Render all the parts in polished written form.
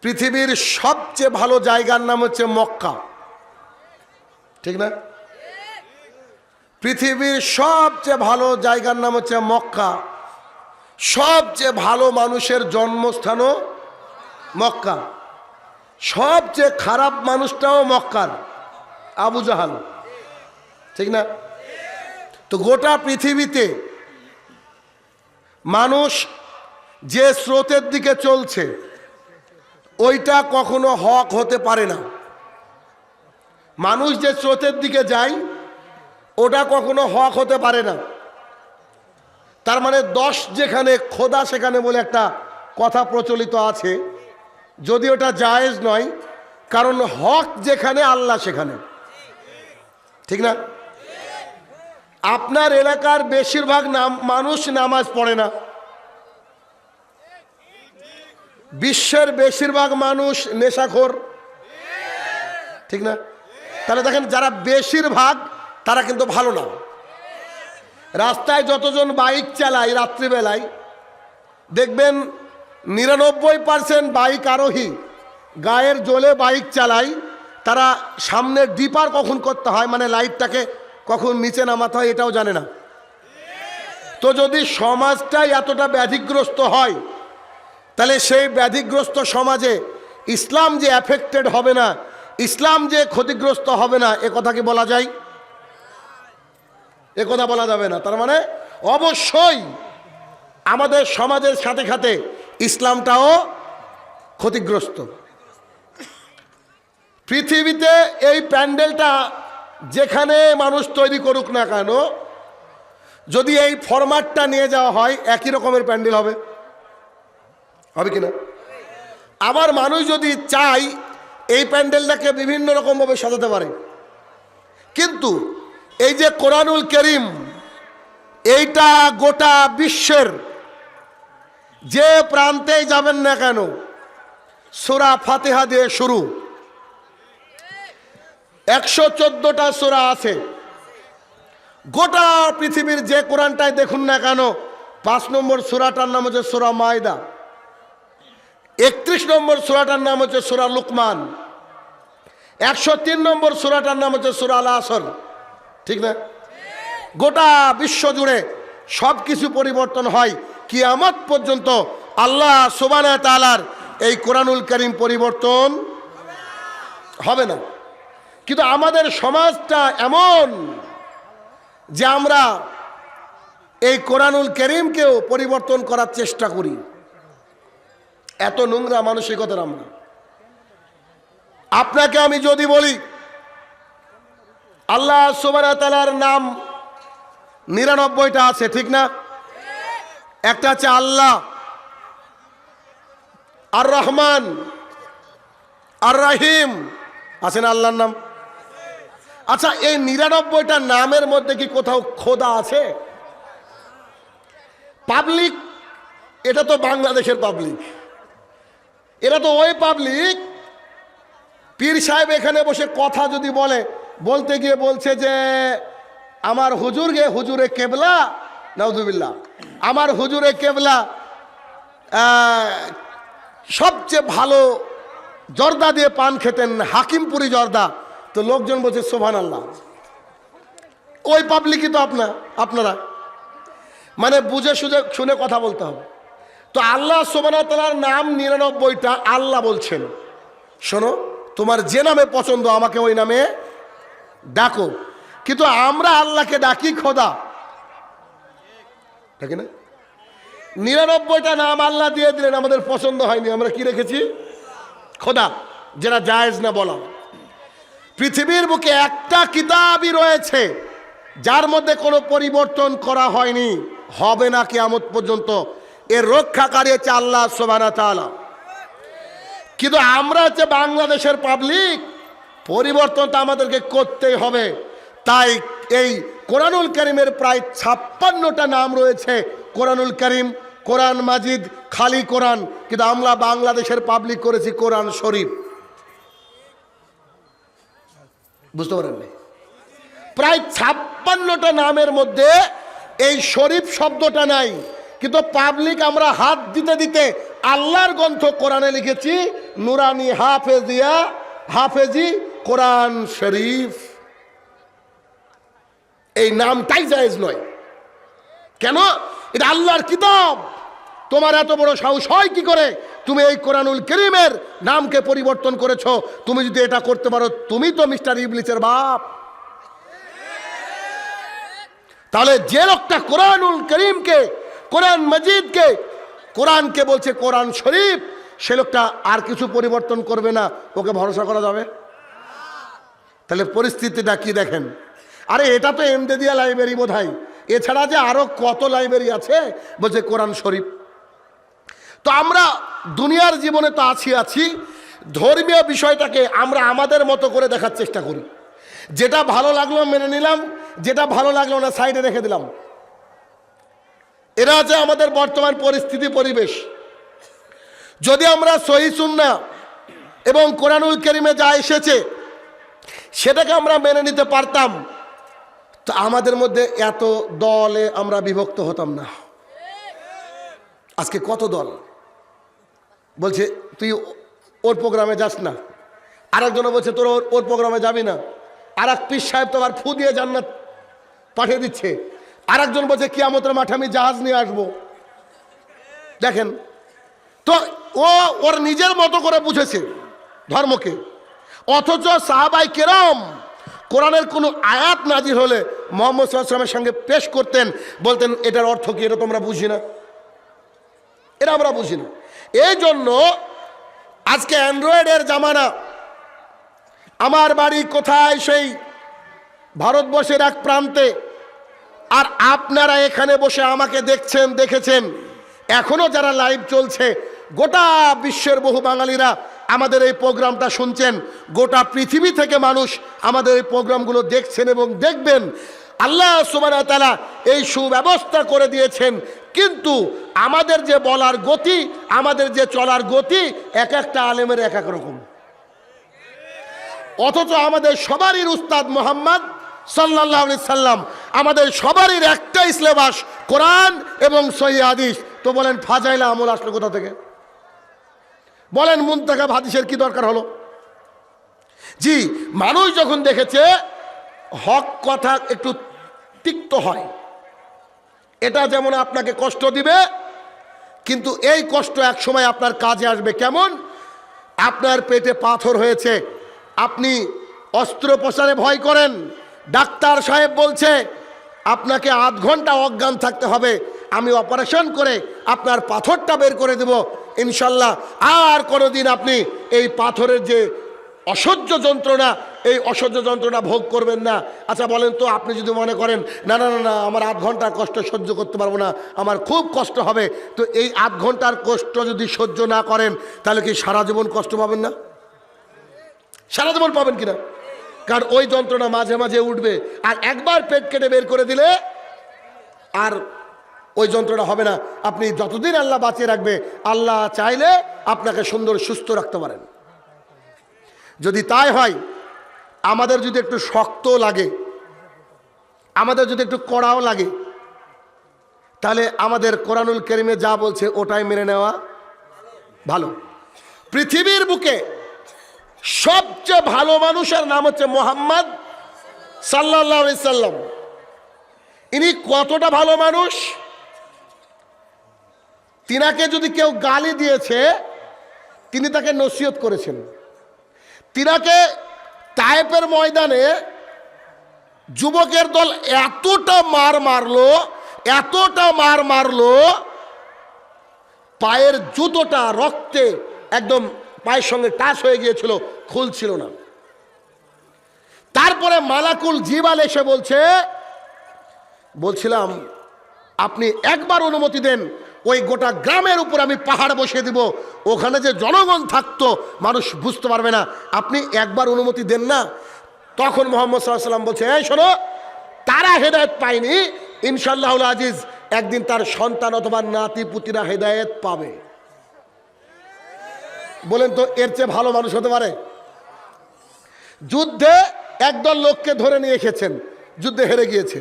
পৃথিবীর সবচেয়ে ভালো জায়গার নাম হচ্ছে মক্কা, ঠিক না? পৃথিবীর সবচেয়ে ভালো জায়গার নাম হচ্ছে মক্কা। সবচেয়ে ভালো মানুষের জন্মস্থানও মক্কা। সবচেয়ে খারাপ মানুষটাও মক্কার, আবু জাহাল, ঠিক না? তো গোটা পৃথিবীতে মানুষ যে স্রোতের দিকে চলছে ওইটা কখনো হক হতে পারে না। মানুষ যে স্রোতের দিকে যায় ওটা কখনো হক হতে পারে না। তার মানে 10 যেখানে খোদা সেখানে বলে একটা কথা প্রচলিত আছে, যদি ওটা জায়েজ নয়, কারণ হক যেখানে আল্লাহ সেখানে, ঠিক না? আপনার এলাকার বেশিরভাগ মানুষ নামাজ পড়ে না, বিশ্বের বেশিরভাগ মানুষ নেশাখোর, ঠিক না? তাহলে দেখেন যারা বেশিরভাগ তারা কিন্তু ভালো না। রাস্তায় যতজন বাইক চালায় রাত্রিবেলায় দেখবেন 99% বাইক আরোহী গায়ের জ্বলে বাইক চালায়, তারা সামনের ডিপার কখন করতে হয়, মানে লাইটটাকে কখন নিচে নামাতে হয় এটাও জানে না। তো যদি সমাজটাই এতটা ব্যাধিগ্রস্ত হয়, তাহলে সেই ব্যাধিগ্রস্ত সমাজে ইসলাম যে অ্যাফেক্টেড হবে না, ইসলাম যে ক্ষতিগ্রস্ত হবে না, এ কথা কি বলা যায়? এ কথা বলা যাবে না। তার মানে অবশ্যই আমাদের সমাজের সাথে সাথে ইসলামটাও ক্ষতিগ্রস্ত। পৃথিবীতে এই প্যান্ডেলটা যেখানে মানুষ তৈরি করুক না কেন, যদি এই ফরম্যাটটা নিয়ে যাওয়া হয় একই রকমের প্যান্ডেল হবে, হবে কিনা? আবার মানুষ যদি চাই এই প্যান্ডেলটাকে বিভিন্ন রকমভাবে সাজাতে পারে, কিন্তু এই যে কোরআনুল কারীম, এইটা গোটা বিশ্বের যে প্রান্তেই যাবেন না কেন সূরা ফাতিহা দিয়ে শুরু। 114টা সূরা আছে। গোটা পৃথিবীর যে কোরআনটাই দেখুন না কেন 5 নম্বর সূরাটার নাম হচ্ছে সূরা মায়দা, 31 নম্বর সূরাটার নাম হচ্ছে সূরা লুকমান, 103 নম্বর সূরাটার নাম হচ্ছে সূরা আল আসর, ঠিক না? গোটা বিশ্ব জুড়ে সব কিছু পরিবর্তন হয়, কিয়ামত পর্যন্ত আল্লাহ সুবহানাহু ওয়া তাআলার এই কোরআনুল কারীম পরিবর্তন হবে না। কিন্তু আমাদের সমাজটা এমন যে আমরা এই কোরআনুল কারীমকেও পরিবর্তন করার চেষ্টা করি। এত নোংরা মানসিকতার আমরা। আপনাকে আমি যদি বলি আল্লাহ সুবহানাহু ওয়া তাআলার নাম 99টা আছে, ঠিক না? একটা আছে আল্লাহ, আর রহমান, আর রাহিম, আছে না আল্লাহর নাম? আচ্ছা, এই 99টা নামের মধ্যে কি কোথাও খোদা আছে? পাবলিক, এটা তো বাংলাদেশের পাবলিক, এরা তো ওই পাবলিক। পীর সাহেব এখানে বসে কথা যদি বলতে গিয়ে বলছে যে আমার হুজুরে কেবলা, নাউজুবিল্লাহ, আমার হুজুরে কেবলা সবচেয়ে ভালো জর্দা দিয়ে পান খেতেন, হাকিমপুরি জর্দা। তো লোকজন বলছে সুবহানাল্লাহ। ওই পাবলিকই তো আপনারা, মানে বুঝে শুনে কথা বলতে হবে। তো আল্লাহ সুবহানাহু ওয়া তাআলার নাম 99টা। আল্লাহ বলছেন শোনো, তোমার যে নামে পছন্দ আমাকে ওই নামে ডাকো। কিন্তু আমরা আল্লাহকে ডাকি খোদা, ঠিক না? 99টা নাম আল্লাহ দিয়ে দিলেন, আমাদের পছন্দ হয়নি, আমরা কি রেখেছি? খোদা, যেটা জায়েজ না বলা। পৃথিবীর বুকে একটা কিতাবই রয়েছে যার মধ্যে কোনো পরিবর্তন করা হয়নি, হবে না কিয়ামত পর্যন্ত। এর রক্ষাকারী হচ্ছে আল্লাহ সুবহানাহু ওয়া তাআলা। কিন্তু আমরা হচ্ছে বাংলাদেশের পাবলিক, পরিবর্তনটা আমাদেরকে করতেই হবে। তাই এই কোরআনুল কারীমের প্রায় 56টা নাম রয়েছে। কোরআনুল কারীম, কোরআন মাজিদ, খালি কোরআন, কিন্তু আমরা বাংলাদেশের পাবলিক করেছি কোরআন শরীফ। বুঝতে পারেননি? প্রায় 56টা নামের মধ্যে এই শরীফ শব্দটা নাই, কিন্তু পাবলিক আমরা হাত দিতে দিতে আল্লাহর গ্রন্থ কোরআনে লিখেছি নুরানি হাফেজি কোরআন শরীফ। এই নামটাই জায়েজ নয়। কেন? এটা আল্লাহর কিতাব। তোমার এত বড় সাহস হয় কি করে তুমি এই কোরআনুল কারীমের নামকে পরিবর্তন করেছো? তুমি যদি এটা করতে পারো তুমি তো মিস্টার ইবলিসের বাপ। তাহলে যে লোকটা কোরআনুল কারীমকে, কোরআন মজিদকে, কোরআনকে বলছে কোরআন শরীফ, সে লোকটা আর কিছু পরিবর্তন করবে না, ওকে ভরসা করা যাবে? তাহলে পরিস্থিতিটা কি দেখেন। আরে এটা তো এমদেদিয়া লাইব্রেরি বোধহয়, এছাড়া যে আরো কত লাইব্রেরি আছে বলছে কোরআন শরীফ। তো আমরা দুনিয়ার জীবনে তো আছি, ধর্মীয় বিষয়টাকে আমরা আমাদের মতো করে দেখার চেষ্টা করি। যেটা ভালো লাগলো মেনে নিলাম, যেটা ভালো লাগলো না সাইডে রেখে দিলাম। এরা আছে আমাদের বর্তমান পরিস্থিতি, পরিবেশ। যদি আমরা সহিহ সুন্নাহ এবং কোরআনুল কারীমে যা এসেছে সেটাকে আমরা মেনে নিতে পারতাম, তো আমাদের মধ্যে এত দলে আমরা বিভক্ত হতাম না। আজকে কত দল বলছে তুই ওর প্রোগ্রামে যাস না, আরেকজন বলছে তোর ওর প্রোগ্রামে যাবি না, আর এক পীর সাহেব তো আবার ফু দিয়ে জান্নাত পাঠিয়ে দিচ্ছে, আরেকজন বলছে কিয়ামতের মাঠে আমি জাহাজ নিয়ে আসবো। দেখেন তো, ও ওর নিজের মতো করে বুঝেছে ধর্মকে। অথচ সাহাবাই কেরাম কোরআনের কোনো আয়াত নাজির হলে মুহাম্মদ সাল্লাল্লাহু আলাইহি ওয়াসাল্লামের সঙ্গে পেশ করতেন, বলতেন এটার অর্থ কি, এটা তোমরা বুঝি না, এটা আমরা বুঝি না। এই জন্য আজকে অ্যান্ড্রয়েডের জামানা। আমার বাড়ি কোথায়? সেই ভারতবর্ষের এক প্রান্তে। আর আপনারা এখানে বসে আমাকে দেখেছেন। এখনো যারা লাইভ চলছে, গোটা বিশ্বের বহু বাঙালিরা আমাদের এই প্রোগ্রামটা শুনছেন। গোটা পৃথিবী থেকে মানুষ আমাদের এই প্রোগ্রামগুলো দেখছেন এবং দেখবেন। আল্লাহ সুবহানাহু ওয়া তাআলা এই সুব্যবস্থা করে দিয়েছেন, কিন্তু আমাদের যে বলার গতি, আমাদের যে চলার গতি, এক একটা আলেমের এক এক রকম। অথচ আমাদের সবারই উস্তাদ মুহাম্মদ সাল্লাল্লাহু আলাইহি সাল্লাম, আমাদের সবারই একটাই সিলেবাস, কোরআন এবং সহিহ হাদিস। তো বলেন ফাজাইলে আমল আসলো কোথা থেকে? বলেন মুনতাখাব হাদিসের কি দরকার হলো? জি, মানুষ যখন দেখেছে হক কথা একটু তিক্ত হয়, এটা যেমন আপনাকে কষ্ট দিবে, কিন্তু এই কষ্ট এক সময় আপনার কাজে আসবে। কেমন? আপনার পেটে পাথর হয়েছে, আপনি অস্ত্রোপচারে ভয় করেন, ডাক্তার সাহেব বলছে আপনাকে আধ ঘন্টা অজ্ঞান থাকতে হবে, আমি অপারেশন করে আপনার পাথরটা বের করে দেব ইনশাল্লাহ, আর কোনোদিন আপনি এই পাথরের যে অসহ্য যন্ত্রণা, এই অসহ্য যন্ত্রণা ভোগ করবেন না। আচ্ছা বলেন তো, আপনি যদি মনে করেন না না না আমার আধ ঘন্টার কষ্ট সহ্য করতে পারবো না, আমার খুব কষ্ট হবে, তো এই আধ ঘন্টার কষ্ট যদি সহ্য না করেন তাহলে কি সারা জীবন কষ্ট পাবেন না? সারা জীবন পাবেন কিনা? কারণ ওই যন্ত্রণা মাঝে মাঝে উঠবে, আর একবার পেট কেটে বের করে দিলে আর ওই যন্ত্রণা হবে না। আপনি যতদিন আল্লাহ বাঁচিয়ে রাখবে, আল্লাহ চাইলে আপনাকে সুন্দর সুস্থ রাখতে পারেন। যদি তাই হয়, আমাদের যদি একটু শক্ত লাগে, আমাদের যদি একটু কড়াও লাগে, তাহলে আমাদের কোরআনুল কারীমে যা বলছে ওটাই মেনে নেওয়া ভালো। পৃথিবীর বুকে সবচেয়ে ভালো মানুষের নাম হচ্ছে মুহাম্মদ সাল্লাল্লাহু আলাইহি সাল্লাম। ইনি কতটা ভালো মানুষ, তিনাকে যদি কেউ গালি দিয়েছে তিনি তাকে নসিহত করেছেন। তিনাকে তায়েফের ময়দানে যুবকের দল এতটা মার মারলো, পায়ের জুতোটা রক্তে একদম পায়ের সঙ্গে টাচ হয়ে গিয়েছিল, খুলছিল না। তারপরে মালাকুল জিবাল এসে বলছিলাম আপনি একবার অনুমতি দেন, ওই গোটা গ্রামের উপর আমি পাহাড় বসিয়ে দিব, ওখানে যে জনগণ থাকতো মানুষ বুঝতে পারবে না, আপনি একবার অনুমতি দেন না। তখন মুহাম্মদ সাল্লাল্লাহু আলাইহি ওয়াসাল্লাম বলছে, এই শোনো, তারা হেদায়েত পায়নি, ইনশাআল্লাহুল আজিজ একদিন তার সন্তান অথবা নাতি পুতিরা হেদায়েত পাবে। বলেন তো এর চেয়ে ভালো মানুষ হতে পারে? যুদ্ধে একদল লোককে ধরে নিয়ে এসেছেন, যুদ্ধে হেরে গিয়েছে।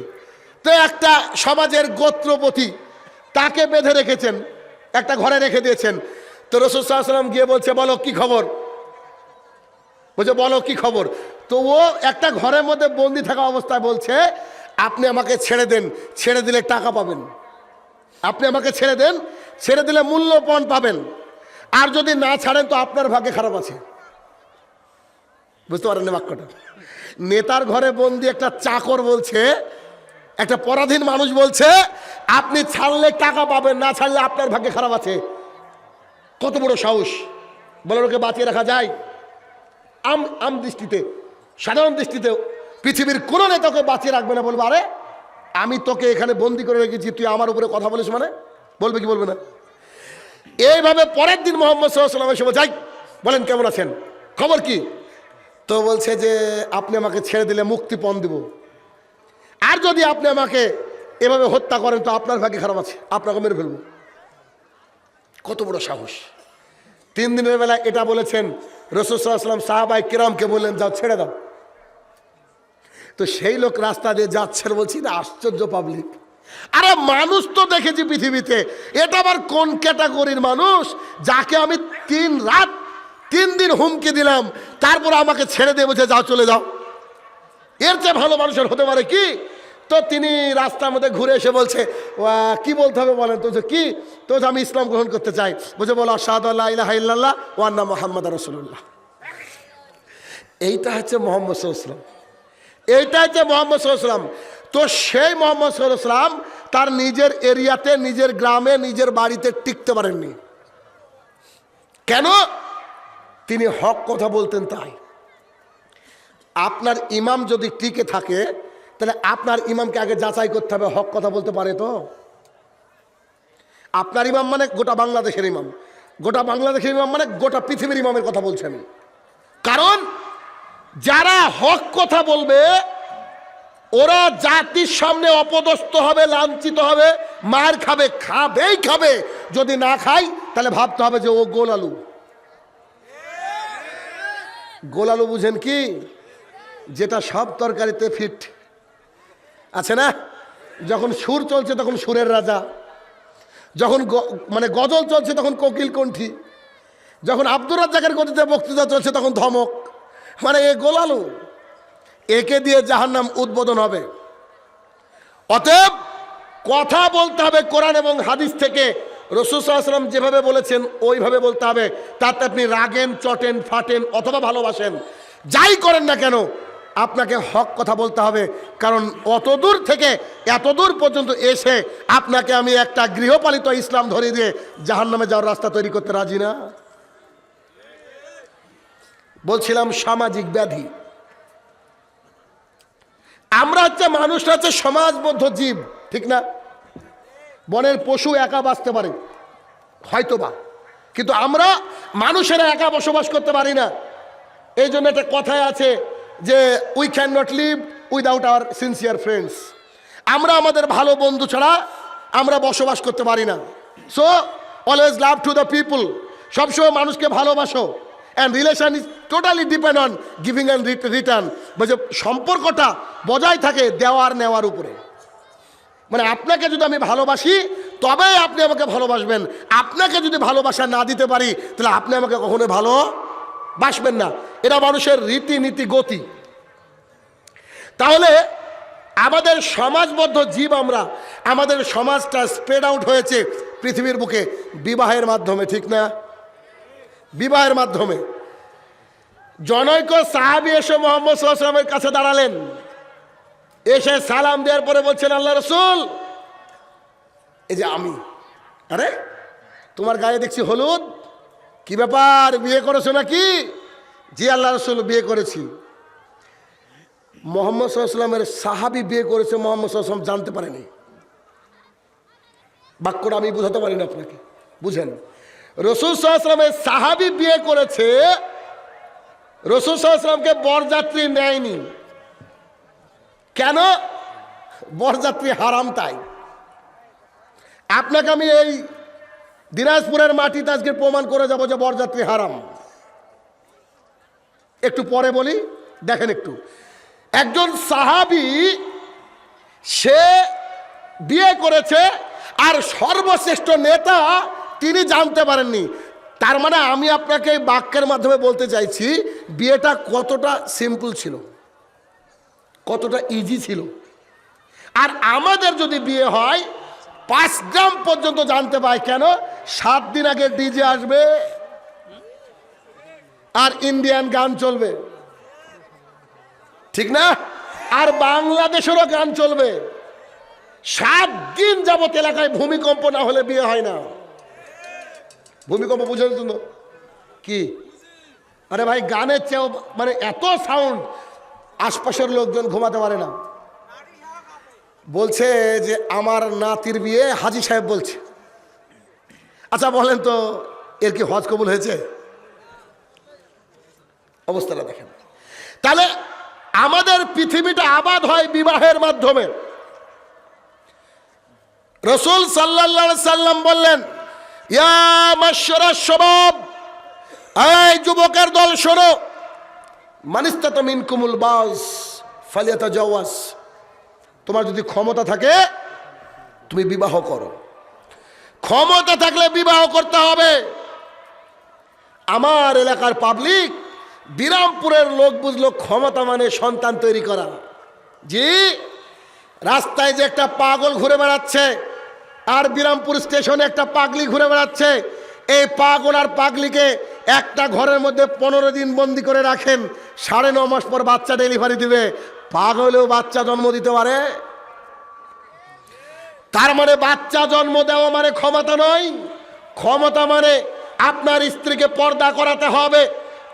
তো একটা সমাজের গোত্রপতি তাকে বেঁধে রেখেছেন, একটা ঘরে রেখে দিয়েছেন। তো রাসূল সাল্লাল্লাহু আলাইহি ওয়াসাল্লাম গিয়ে বলছে, বলো কি খবর? বলছে বলো কি খবর? তো ও একটা ঘরের মধ্যে বন্দি থাকা অবস্থায় বলছে, আপনি আমাকে ছেড়ে দেন, ছেড়ে দিলে টাকা পাবেন। আপনি আমাকে ছেড়ে দেন, ছেড়ে দিলে মূল্যপণ পাবেন, আর যদি না ছাড়েন তো আপনার ভাগ্যে খারাপ আছে। বুঝতে পারেন না বাক্যটা? নেতার ঘরে বন্দি একটা চাকর বলছে, একটা পরাধীন মানুষ বলছে, আপনি ছাড়লে টাকা পাবেন, না ছাড়লে আপনার ভাগ্যে খারাপ আছে। কত বড় সাহস! বলে ওকে বাঁচিয়ে রাখা যায়? আম দৃষ্টিতে, সাধারণ দৃষ্টিতে পৃথিবীর কোনো নেতাকে বাঁচিয়ে রাখবে না। বলবো, আরে আমি তোকে এখানে বন্দি করে রেখেছি, তুই আমার উপরে কথা বলিস মানে? বলবে কি বলবে না? এইভাবে পরের দিন মুহাম্মদ সাল্লাল্লাহু আলাইহি ওয়াসাল্লাম যাই, বলেন কেমন আছেন, খবর কি? তো বলছে যে আপনি আমাকে ছেড়ে দিলে মুক্তিপণ দিব, আর যদি আপনি আমাকে এভাবে হত্যা করেন তো আপনার ভাগ্যে খারাপ আছে, আপনাকে মেরে ফেলবো। কত বড় সাহস! 3 দিনের বেলা এটা বলেছেন রাসূল সাল্লাল্লাহু আলাইহি ওয়াসাল্লাম সাহাবায়ে কিরামকে বললেন, যাও ছেড়ে দাও। তো সেই লোক রাস্তা দিয়ে যাচ্ছে, বলছি না আশ্চর্য পাবলিক। আরে মানুষ তো দেখেছি পৃথিবীতে, এটা আবার কোন ক্যাটাগরির মানুষ যাকে আমি 3 দিন হুমকি দিলাম, তারপর আমাকে ছেড়ে দিয়ে বলছে যাও চলে যাও? এর চেয়ে ভালো মানুষের হতে পারে কি? তো তিনি রাস্তার মধ্যে ঘুরে এসে বলছে, কি বলতে হবে বলেন? তো কি? তো আমি ইসলাম গ্রহণ করতে চাই। বলছে বলো আশহাদু আল্লা ইলাহা ইল্লাল্লাহ ওয়া আন্না মুহাম্মাদার রাসূলুল্লাহ। এইটা হচ্ছে মুহাম্মদ সাল্লাল্লাহু আলাইহি ওয়াসাল্লাম, এইটা হচ্ছে মুহাম্মদ সাল্লাল্লাহু আলাইহি ওয়াসাল্লাম। তো সেই মুহাম্মদ সাল্লাল্লাহু আলাইহি ওয়াসাল্লাম তার নিজের এরিয়াতে, নিজের গ্রামে, নিজের বাড়িতে টিকতে পারেননি। কেন? তিনি হক কথা বলতেন তাই। আপনার ইমাম যদি টিকে থাকে, তাহলে আপনার ইমামকে আগে যাচাই করতে হবে, হক কথা বলতে পারে তো? আপনার ইমাম মানে গোটা বাংলাদেশের ইমাম, গোটা বাংলাদেশের ইমাম মানে গোটা পৃথিবীর ইমামের কথা বলছি আমি। কারণ যারা হক কথা বলবে ওরা জাতির সামনে অপদস্থ হবে, লাঞ্ছিত হবে, মার খাবে, খাবেই খাবে। যদি না খাই তাহলে ভাবতে হবে যে ও গোল আলু। গোল আলু বুঝেন কি? যেটা সব তরকারিতে ফিট আছে না? যখন সুর চলছে তখন সুরের রাজা, যখন মানে গজল চলছে তখন কোকিল কণ্ঠী, যখন আব্দুর রাজ্জাকের গতিতে বক্তৃতা চলছে তখন ধমক। মানে এ গোল আলু, একে দিয়ে জাহান্নাম উদ্বোধন হবে। অতএব কথা বলতে হবে কোরআন এবং হাদিস থেকে। রাসূল সাল্লাল্লাহু আলাইহি ওয়াসাল্লাম যেভাবে বলেছেন ওইভাবে বলতে হবে। তাতে আপনি রাগেন, চটেন, ফাটেন অথবা ভালোবাসেন, যাই করেন না কেন আপনাকে হক কথা বলতে হবে। কারণ অতদূর থেকে এতদূর পর্যন্ত এসে আপনাকে আমি একটা গৃহপালিত ইসলাম ধরিয়ে দিয়ে জাহান্নামে যাওয়ার রাস্তা তৈরি করতে রাজি না। বলছিলাম সামাজিক ব্যাধি। আমরা হচ্ছে মানুষরা হচ্ছে সমাজবদ্ধ জীব, ঠিক না? বনের পশু একা বাঁচতে পারে হয়তোবা, কিন্তু আমরা মানুষেরা একা বসবাস করতে পারি না। এই জন্য একটা কথায় আছে যে we can not live without hour sincere friends. আমরা আমাদের ভালো বন্ধু ছাড়া আমরা বসবাস করতে পারি না। So always love to the people, সবসময় মানুষকে ভালোবাসো। And relation is totally depend on giving and return. বলছে সম্পর্কটা বজায় থাকে দেওয়ার নেওয়ার উপরে। মানে আপনাকে যদি আমি ভালোবাসি তবেই আপনি আমাকে ভালোবাসবেন। আপনাকে যদি ভালোবাসা না দিতে পারি তাহলে আপনি আমাকে কখনো ভালোবাসবেন না। এটা মানুষের রীতিনীতি, গতি। তাহলে আমাদের সমাজবদ্ধ জীব আমরা, আমাদের সমাজটা স্প্রেড আউট হয়েছে পৃথিবীর বুকে বিবাহের মাধ্যমে, ঠিক না? বিবাহের মাধ্যমে জনৈক সাহাবী এসে মুহাম্মদ সাল্লাল্লাহু আলাইহি ওয়াসাল্লামের কাছে দাঁড়ালেন। এসে সালাম দেওয়ার পরে বলছেন, আল্লাহ রাসূল, এই যে আমি, আরে তোমার গায়ে দেখছি হলুদ, কি ব্যাপার, বিয়ে করেছো নাকি? জি আল্লাহ রাসূল, বিয়ে করেছি। মুহাম্মদ সাল্লাল্লাহু আলাইহি ওয়াসাল্লামের সাহাবী বিয়ে করেছে, মুহাম্মদ সাল্লাল্লাহু আলাইহি ওয়াসাল্লাম জানতে পারেনি। বাক্যটা আমি বুঝাতে পারি না আপনাকে, বুঝেন। রাসূল সাল্লাল্লাহু আলাইহি ওয়াসাল্লামের সাহাবী বিয়ে করেছে, রাসূল সাল্লাল্লাহু আলাইহি ওয়াসাল্লামকে বরযাত্রী নেয়নি। কেন? বরযাত্রী হারাম তাই। আপনাকে আমি এই দিনাজপুরের মাটিতে আজকে প্রমাণ করে যাব যে বরযাত্রী হারাম। একটু পরে বলি, দেখেন একটু। একজন সাহাবী সে বিয়ে করেছে আর সর্বশ্রেষ্ঠ নেতা তিনি জানতে পারেননি। তার মানে আমি আপনাকে এই বাক্যের মাধ্যমে বলতে চাইছি বিয়েটা কতটা সিম্পল ছিল, কতটা ইজি ছিল। আর আমাদের যদি বিয়ে হয় 5 গ্রাম পর্যন্ত জানতে পায় কেন? 7 দিন আগে ডিজে আসবে আর ইন্ডিয়ান গান চলবে, ঠিক না? আর বাংলাদেশেরও গান চলবে। 7 দিন যাবত এলাকায় ভূমিকম্প না হলে বিয়ে হয় না। ভূমিকম্প বুঝেন তো কি? আরে ভাই গানের চেয়েও মানে এত সাউন্ড, আশপাশের লোকজন ঘুমাতে পারে না। বলছে যে আমার নাতির বিয়ে হাজী সাহেব বলছে। আচ্ছা বলেন তো এর কি হজ কবুল হয়েছে? অবস্থাটা দেখেন। তাহলে আমাদের পৃথিবীটা আবাদ হয় বিবাহের মাধ্যমে। রাসূল সাল্লাল্লাহু আলাইহি সাল্লাম বললেন, ইয়া মাশশারাশ শাবাব, এই যুবকের দল শোনো, মানিস্তাতা মিনকুমুল বাস ফালিয়াতাজাওয়াজ, তোমার যদি ক্ষমতা থাকে তুমি বিবাহ করো। ক্ষমতা থাকলে বিবাহ করতে হবে। আমার এলাকার পাবলিক, বিরামপুরের লোক বুঝলো ক্ষমতা মানে সন্তান তৈরি করা। জি, রাস্তায় যে একটা পাগল ঘুরে বেড়াচ্ছে আর বিরামপুর স্টেশনে একটা পাগলি ঘুরে বেড়াচ্ছে, এই পাগল আর পাগলিকে একটা ঘরের মধ্যে 15 দিন বন্দি করে রাখেন, 9.5 মাস পর বাচ্চা ডেলিভারি দিবে। পাগলেও বাচ্চা জন্ম দিতে পারে। তার মানে বাচ্চা জন্ম দেওয়া মানে ক্ষমতা নয়। ক্ষমতা মানে আপনার স্ত্রীকে পর্দা করাতে হবে।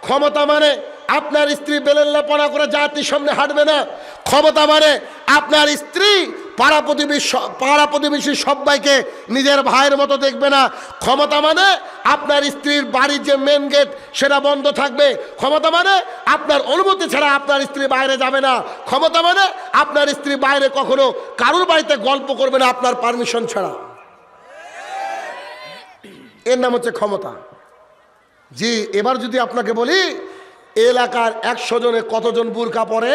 ক্ষমতা মানে আপনার স্ত্রী বেলেল্লাপনা করে জাতির সামনে হাঁটবে না। ক্ষমতা মানে আপনার স্ত্রী পাড়া প্রতিবেশী সবাইকে নিজের ভাইয়ের মতো দেখবে না। ক্ষমতা মানে আপনার স্ত্রীর বাড়ির যে মেন গেট সেটা বন্ধ থাকবে। ক্ষমতা মানে আপনার অনুমতি ছাড়া আপনার স্ত্রী বাইরে যাবে না। ক্ষমতা মানে আপনার স্ত্রী বাইরে কখনো কারোর বাড়িতে গল্প করবে না আপনার পারমিশন ছাড়া। এর নাম হচ্ছে ক্ষমতা। জি, এবার যদি আপনাকে বলি এলাকার 100 জনে কতজন বুরকা পরে?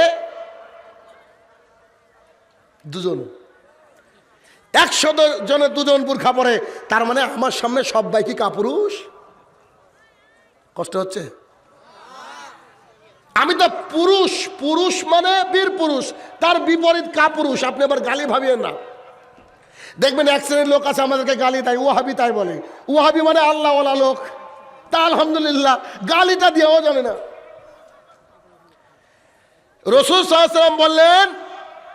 2 জন। 100 জনে 2 জন বুরকা পরে, তার মানে আমার সামনে সবাই কি কাপুরুষ? কষ্ট হচ্ছে? আমি তো পুরুষ, পুরুষ মানে বীর পুরুষ, তার বিপরীত কাপুরুষ। আপনি আবার গালি ভাবিয়েন না। দেখবেন এক শ্রেণীর লোক আছে আমাদেরকে গালি দেয়, ওয়াহাবি তাই বলে। ওয়াহাবি মানে আল্লাহওয়ালা লোক। তা আলহামদুলিল্লাহ, গালিটা দিয়েও জানে না। রাসূল সাল্লাল্লাহু আলাইহি ওয়াসাল্লাম বললেন,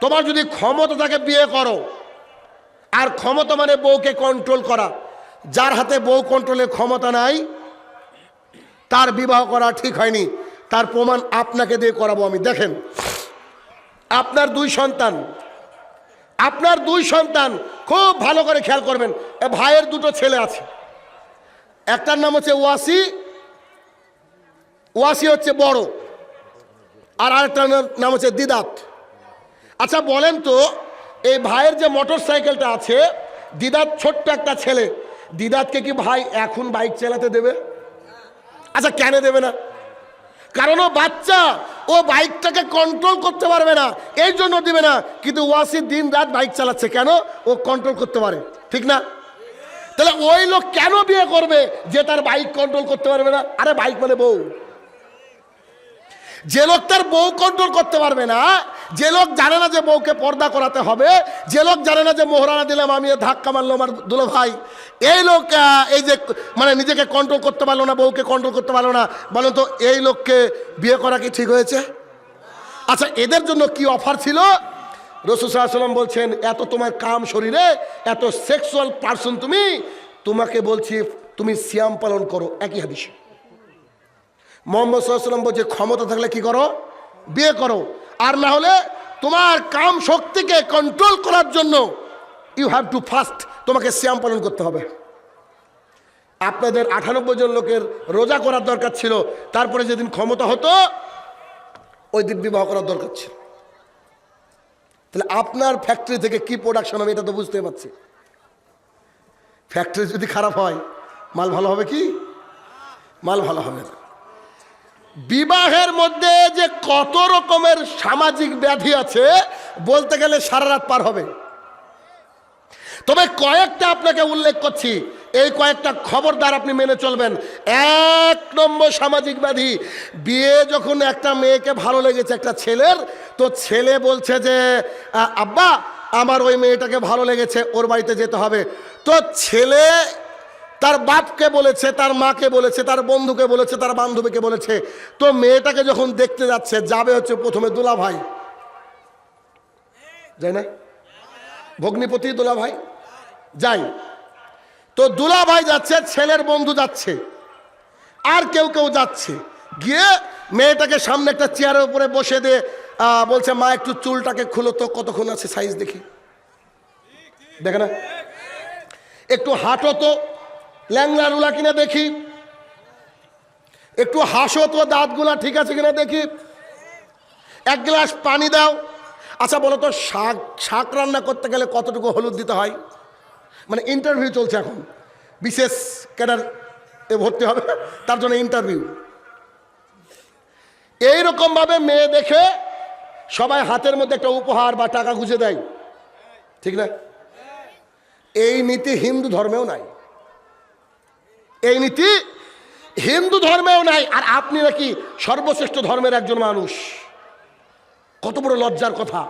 তোমার যদি ক্ষমতা থাকে বিয়ে করো। আর ক্ষমতা মানে বউকে কন্ট্রোল করা। যার হাতে বউ কন্ট্রোলের ক্ষমতা নাই তার বিবাহ করা ঠিক হয়নি। তার প্রমাণ আপনাকে দিয়ে করাবো আমি। দেখেন, আপনার 2 সন্তান, আপনার 2 সন্তান, খুব ভালো করে খেয়াল করবেন। ভাইয়ের 2টো ছেলে আছে। একটার নাম হচ্ছে ওয়াসি, ওয়াসি হচ্ছে বড়, আর আরেকটার নাম হচ্ছে দিদাত। আচ্ছা বলেন তো, এই ভাইয়ের যে মোটর সাইকেলটা আছে, দিদাত ছোট্ট একটা ছেলে, দিদাতকে কি ভাই এখন বাইক চালাতে দেবে? আচ্ছা কেন দেবে না? কারণ ও বাচ্চা, ও বাইকটাকে কন্ট্রোল করতে পারবে না, এই জন্য দিবে না। কিন্তু ওয়াসি দিন রাত বাইক চালাচ্ছে, কেন? ও কন্ট্রোল করতে পারে, ঠিক না? তাহলে ওই লোক কেন বিয়ে করবে যে তার বাইক কন্ট্রোল করতে পারবে না? আরে বাইক মানে বউ। যে লোক তার বউ কন্ট্রোল করতে পারবে না, যে লোক জানে না যে বউকে পর্দা করাতে হবে, যে লোক জানে না যে মোহরানা দিলাম আমি ধাক্কা মারলো আমার দুলো ভাই, এই লোক এই যে মানে নিজেকে কন্ট্রোল করতে পারলো না, বউকে কন্ট্রোল করতে পারলো না, বলো তো এই লোককে বিয়ে করা কি ঠিক হয়েছে? আচ্ছা এদের জন্য কি অফার ছিল? রাসূল সাল্লাল্লাহু আলাইহি ওয়াসাল্লাম বলছেন, এত তোমার কাম শরীরে, এত সেক্সুয়াল পারসন তুমি, তোমাকে বলছি তুমি সিয়াম পালন করো। একই হাদিসে মুহাম্মদ সাল্লাল্লাহু আলাইহি ওয়াসাল্লাম বলছে, ক্ষমতা থাকলে কি করো? বিয়ে করো। আর না হলে তোমার কাম শক্তিকে কন্ট্রোল করার জন্য ইউ হ্যাভ টু ফাস্ট, তোমাকে সিয়াম পালন করতে হবে। আপনাদের 98 জন লোকের রোজা করার দরকার ছিল, তারপরে যেদিন ক্ষমতা হতো ওই দিন বিবাহ করার দরকার ছিল। তাহলে আপনার ফ্যাক্টরি থেকে কি প্রোডাকশন হবে এটা তো বুঝতে পারছি। ফ্যাক্টরি যদি খারাপ হয় মাল ভালো হবে কি? মাল ভালো হবে না। বিবাহের মধ্যে যে কত রকমের সামাজিক ব্যাধি আছে বলতে গেলে সারা রাত পার হবে। তবে কয়েকটা আপনাকে উল্লেখ করছি, এই কয়েকটা খবরদার আপনি মেনে চলবেন। এক নম্বর সামাজিক ব্যাধি, বিয়ে যখন একটা মেয়েকে ভালো লেগেছে একটা ছেলের, তো ছেলে বলছে যে আব্বা আমার ওই মেয়েটাকে ভালো লেগেছে, ওর বাড়িতে যেতে হবে। তো ছেলে তার বাপকে বলেছে, তার মাকে বলেছে, তার বন্ধুকে বলেছে, তার বান্ধবীকে বলেছে। তো মেয়েটাকে যখন দেখতে যাচ্ছে, যাবে হচ্ছে প্রথমে দুলা ভাই, যাই না, ভগ্নিপতি দুলা ভাই যাই। তো দুলা ভাই যাচ্ছে, ছেলের বন্ধু যাচ্ছে, আর কেউ কেউ যাচ্ছে। গিয়ে মেয়েটাকে সামনে একটা চেয়ারের উপরে বসে দিয়ে বলছে মা একটু চুলটাকে খুলো তো, কতক্ষণ আছে সাইজ দেখি, দেখে না, একটু হাঁটো তো, ল্যাংলা রুলা কিনা দেখি, একটু হাসো তো, দাঁতগুলা ঠিক আছে কিনা দেখি, এক গ্লাস পানি দাও। আচ্ছা বলো তো, শাক রান্না করতে গেলে কতটুকু হলুদ দিতে হয়? মানে ইন্টারভিউ চলছে এখন, বিশেষ ক্যাডার ভর্তি হবে, তার জন্য ইন্টারভিউ। এইরকমভাবে মেয়ে দেখে সবাই হাতের মধ্যে একটা উপহার বা টাকা গুঁজে দেয়, ঠিক না? এই নীতি হিন্দু ধর্মেও নাই, এই নীতি হিন্দু ধর্মেও নাই। আর আপনি নাকি সর্বশ্রেষ্ঠ ধর্মের একজন মানুষ, কত বড় লজ্জার কথা।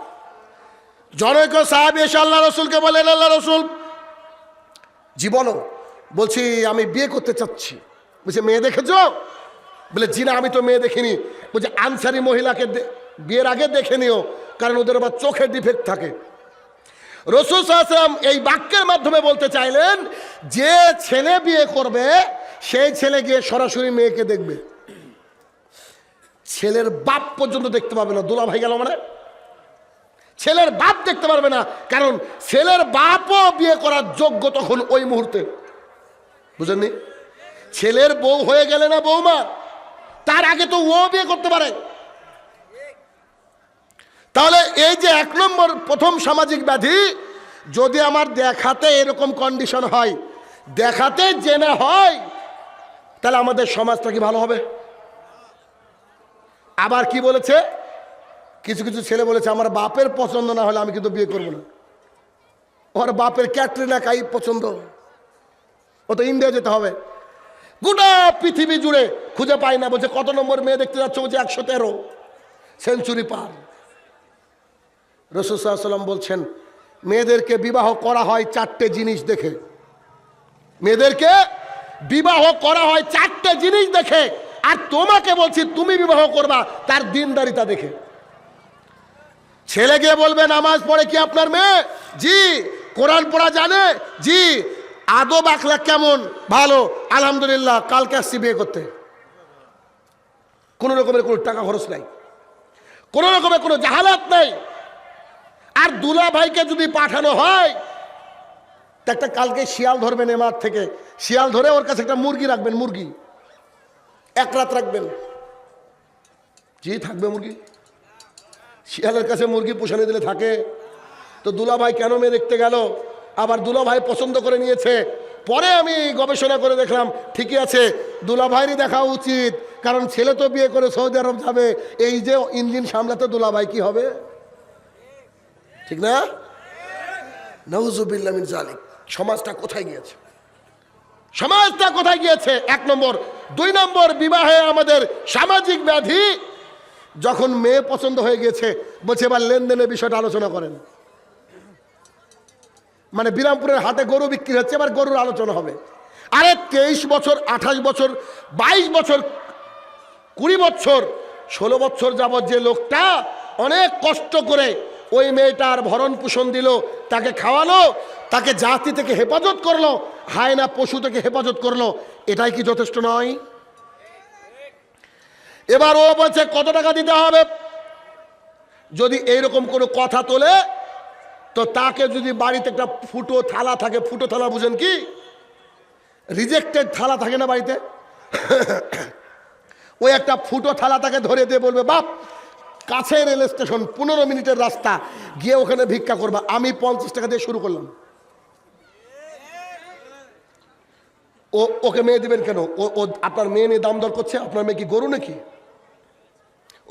জনৈক সাহাবী এসে আল্লাহ রসুলকে বলেন, আল্লাহ রসুল জীবনও বলছি আমি বিয়ে করতে চাচ্ছি। বলছে মেয়ে দেখেছ? বলে জি না, আমি তো মেয়ে দেখিনি। বলছে আনসারি মহিলাকে বিয়ের আগে দেখে নিও, কারণ ওদের আবার চোখের ডিফেক্ট থাকে। রাসূল সাল্লাল্লাহু আলাইহি ওয়াসাল্লাম এই বাক্যের মাধ্যমে বলতে চাইলেন, যে ছেলে বিয়ে করবে সেই ছেলে গিয়ে সরাসরি মেয়েকে দেখবে, ছেলের বাপ পর্যন্ত দেখতে পাবে না। দুলা ভাই গেল মানে ছেলের বাপ দেখতে পারবে না, কারণ ছেলের বাপও বিয়ে করার যোগ্য তখন ওই মুহূর্তে, বুঝেননি? ছেলের বউ হয়ে গেলে না বৌমা, তার আগে তো ও বিয়ে করতে পারে। তাহলে এই যে এক নম্বর প্রথম সামাজিক ব্যাধি, যদি আমার দেখাতে এরকম কন্ডিশন হয়, দেখাতে জেনে হয়, তাহলে আমাদের সমাজটা কি ভালো হবে? আবার কি বলেছে, কিছু কিছু ছেলে বলেছে আমার বাপের পছন্দ না হলে আমি কিন্তু বিয়ে করবো না। ওর বাপের ক্যাটরিনা কাইফ পছন্দ, ও তো ইন্ডিয়া যেতে হবে। গোটা পৃথিবী জুড়ে খুঁজে পায় না। বলছে কত নম্বর মেয়ে দেখতে যাচ্ছে? বলছে 113, সেঞ্চুরি পার। রাসূল সাল্লাল্লাহু আলাইহি ওয়াসাল্লাম বলছেন মেয়েদেরকে বিবাহ করা হয় 4টে জিনিস দেখে, মেয়েদেরকে বিবাহ করা হয় 4টে জিনিস দেখে। আর তোমাকে বলছি তুমি বিবাহ করবা তার দিনদারিতা দেখে। ছেলে গিয়ে বলবে নামাজ পড়ে কি আপনার মেয়ে? জি। কোরআন পড়া জানে? জি। আদব আখলাক কেমন? ভালো, আলহামদুলিল্লাহ, কালকে আসছি বিয়ে করতে। কোনো রকমের কোনো টাকা খরচ নাই, কোনো রকমের কোনো জাহালাত নাই। আর দুলা ভাইকে যদি পাঠানো হয়, একটা কালকে শিয়াল ধরবেন এ মাঠ থেকে, শিয়াল ধরে ওর কাছে একটা মুরগি রাখবেন, মুরগি এক রাত রাখবেন। জি থাকবে মুরগি, শিয়ালের কাছে মুরগি পোষানো দিলে থাকে? তো দুলা ভাই কেন মেয়ে দেখতে গেল? আবার দুলা ভাই পছন্দ করে নিয়েছে। পরে আমি গবেষণা করে দেখলাম ঠিকই আছে, দুলা ভাইরই দেখা উচিত, কারণ ছেলে তো বিয়ে করে সৌদি আরব যাবে, এই যে ইঞ্জিন সামলাতে দুলা ভাই কি হবে, ঠিক না? নাউজুবিল্লাহ মিন যালিক। সমাজটা কোথায় গিয়েছে? সমাজটা কোথায় গিয়েছে? এক নম্বর। 2 নম্বর, বিবাহে আমাদের সামাজিক ব্যাধি, যখন মেয়ে পছন্দ হয়ে গেছে বলছে এবার লেনদেনের বিষয়টা আলোচনা করেন। মানে বিরামপুরের হাটে গরু বিক্রি হচ্ছে, এবার গরুর আলোচনা হবে। আরে 23 বছর, 28 বছর, 22 বছর, 20 বছর, 16 বছর যাবৎ যে লোকটা অনেক কষ্ট করে ওই মেয়েটার ভরণ পোষণ দিল, তাকে খাওয়ালো, তাকে জাতি থেকে হেফাজত করলো, হায়না পশু থেকে হেফাজত করলো, এটাই কি যথেষ্ট নয়? এবার ও বলছে কত টাকা দিতে হবে। যদি এইরকম কোনো কথা তোলে, তো তাকে যদি বাড়িতে একটা ফুটো থালা থাকে, ফুটো থালা বুঝেন কি? রিজেক্টেড থালা থাকে না বাড়িতে, ওই একটা ফুটো থালা তাকে ধরে দিয়ে বলবে বাপ কাছে রেল স্টেশন 15 মিনিটের রাস্তা, গিয়ে ওখানে ভিক্ষা করবা, আমি 50 টাকা দিয়ে শুরু করলাম। ওকে মেয়ে দিবেন কেন? ও আপনার মেয়ে নিয়ে দাম দর করছে? আপনার মেয়ে কি গরু নাকি?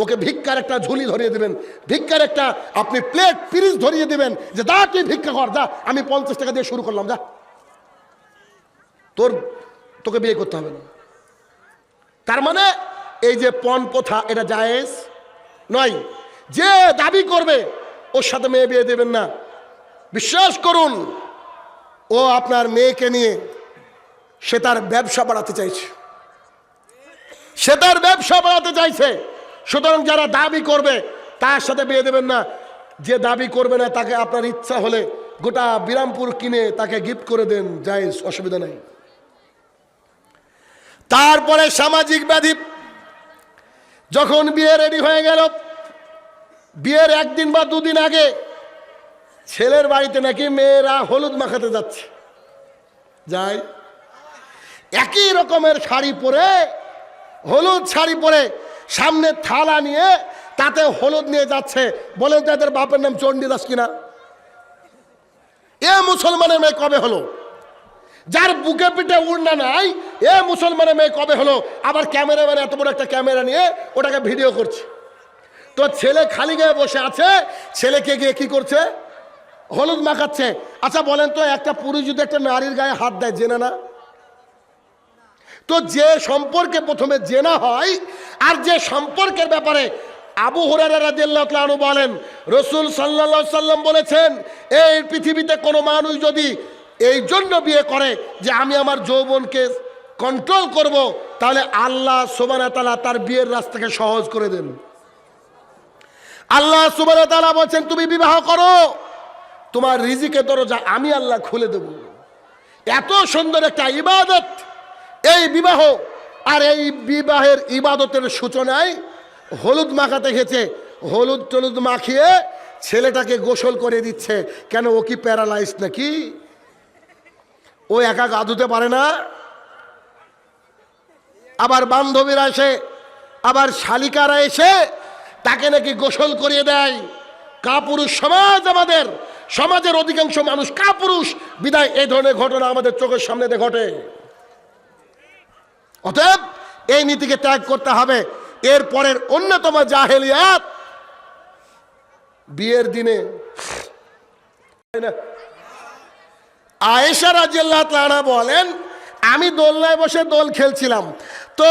ওকে ভিক্ষার একটা ঝুলি ধরিয়ে দেবেন, ভিক্ষার একটা আপনি প্লেট পিরিচ ধরিয়ে দেবেন যে দা তুই ভিক্ষা কর, যা আমি 50 টাকা দিয়ে শুরু করলাম, যা তোকে বিয়ে করতে হবে না। তার মানে এই যে পণ প্রথা এটা জায়েজ নয়। যে দাবি করবে ওর সাথে মেয়ে বিয়ে দেবেন না, বিশ্বাস করুন ও আপনার মেয়েকে নিয়ে সে তার ব্যবসা বাড়াতে চাইছে, সে তার ব্যবসা বাড়াতে চাইছে। সুতরাং যারা দাবি করবে তার সাথে বিয়ে দেবেন না। যে দাবি করবে না তাকে আপনার ইচ্ছা হলে গোটা বিরামপুর কিনে তাকে গিফট করে দেন, জায়েজ, অসুবিধা নেই। তারপরে সামাজিক ব্যাধি, যখন বিয়ে রেডি হয়ে গেল, বিয়ের একদিন বা দুদিন আগে ছেলের বাড়িতে নাকি মেয়েরা হলুদ মাখাতে যাচ্ছে, যায় একই রকমের শাড়ি পরে, হলুদ শাড়ি পরে, সামনে থালা নিয়ে তাতে হলুদ নিয়ে যাচ্ছে। বলেন তো এদের বাপের নাম চণ্ডীদাস কিনা? এ মুসলমানের মেয়ে কবে হলো? যার বুকে পিঠে উড়না নাই এ মুসলমানের মেয়ে কবে হলো? আবার ক্যামেরাম্যান এত বড় একটা ক্যামেরা নিয়ে ওটাকে ভিডিও করছে। তো ছেলে খালি গায়ে বসে আছে, ছেলেকে গিয়ে কি করছে? হলুদ মাখাচ্ছে। আচ্ছা বলেন তো একটা পুরুষ যদি একটা নারীর গায়ে হাত দেয়, জেনা না? তো যে সম্পর্কে প্রথমে জেনা হয় আর যে সম্পর্কের ব্যাপারে আবু হুরায়রা রাদিয়াল্লাহু তাআলা আনহু বলেন রাসূল সাল্লাল্লাহু আলাইহি সাল্লাম বলেছেন, এই পৃথিবীতে কোনো মানুষ যদি এই জন্য বিয়ে করে যে আমি আমার যৌবনকে কন্ট্রোল করব, তাহলে আল্লাহ সুবহানাহু ওয়া তাআলা তার বিয়ের রাস্তাকে সহজ করে দেন। আল্লাহ সুবহানাহু ওয়া তাআলা বলেন তুমি বিবাহ করো, তোমার রিজিকের দরজা আমি আল্লাহ খুলে দেব। এত সুন্দর একটা ইবাদত এই বিবাহ, আর এই বিবাহের ইবাদতের সূচনায় হলুদ মাখাতে গেছে। হলুদ টলুদ মাখিয়ে ছেলেটাকে গোসল করে দিচ্ছে। কেন, ও কি প্যারালাইজ নাকি? ও একা গা ধুতে পারে না? আবার বান্ধবীরা এসে, আবার শালিকারা এসে তাকে নাকি গোসল করিয়ে দেয়। কাপুরুষ সমাজ, আমাদের সমাজের অধিকাংশ মানুষ কাপুরুষ বিদায় এই ধরনের ঘটনা আমাদের চোখের সামনে দিয়ে ঘটে। অতএব এই নীতিকে ত্যাগ করতে হবে। এর পরের অন্যতম জাহেলিয়াত, বিয়ের দিনে আয়েশা রাদিয়াল্লাহু তাআলা বলেন আমি দোলনায় বসে দোল খেলছিলাম, তো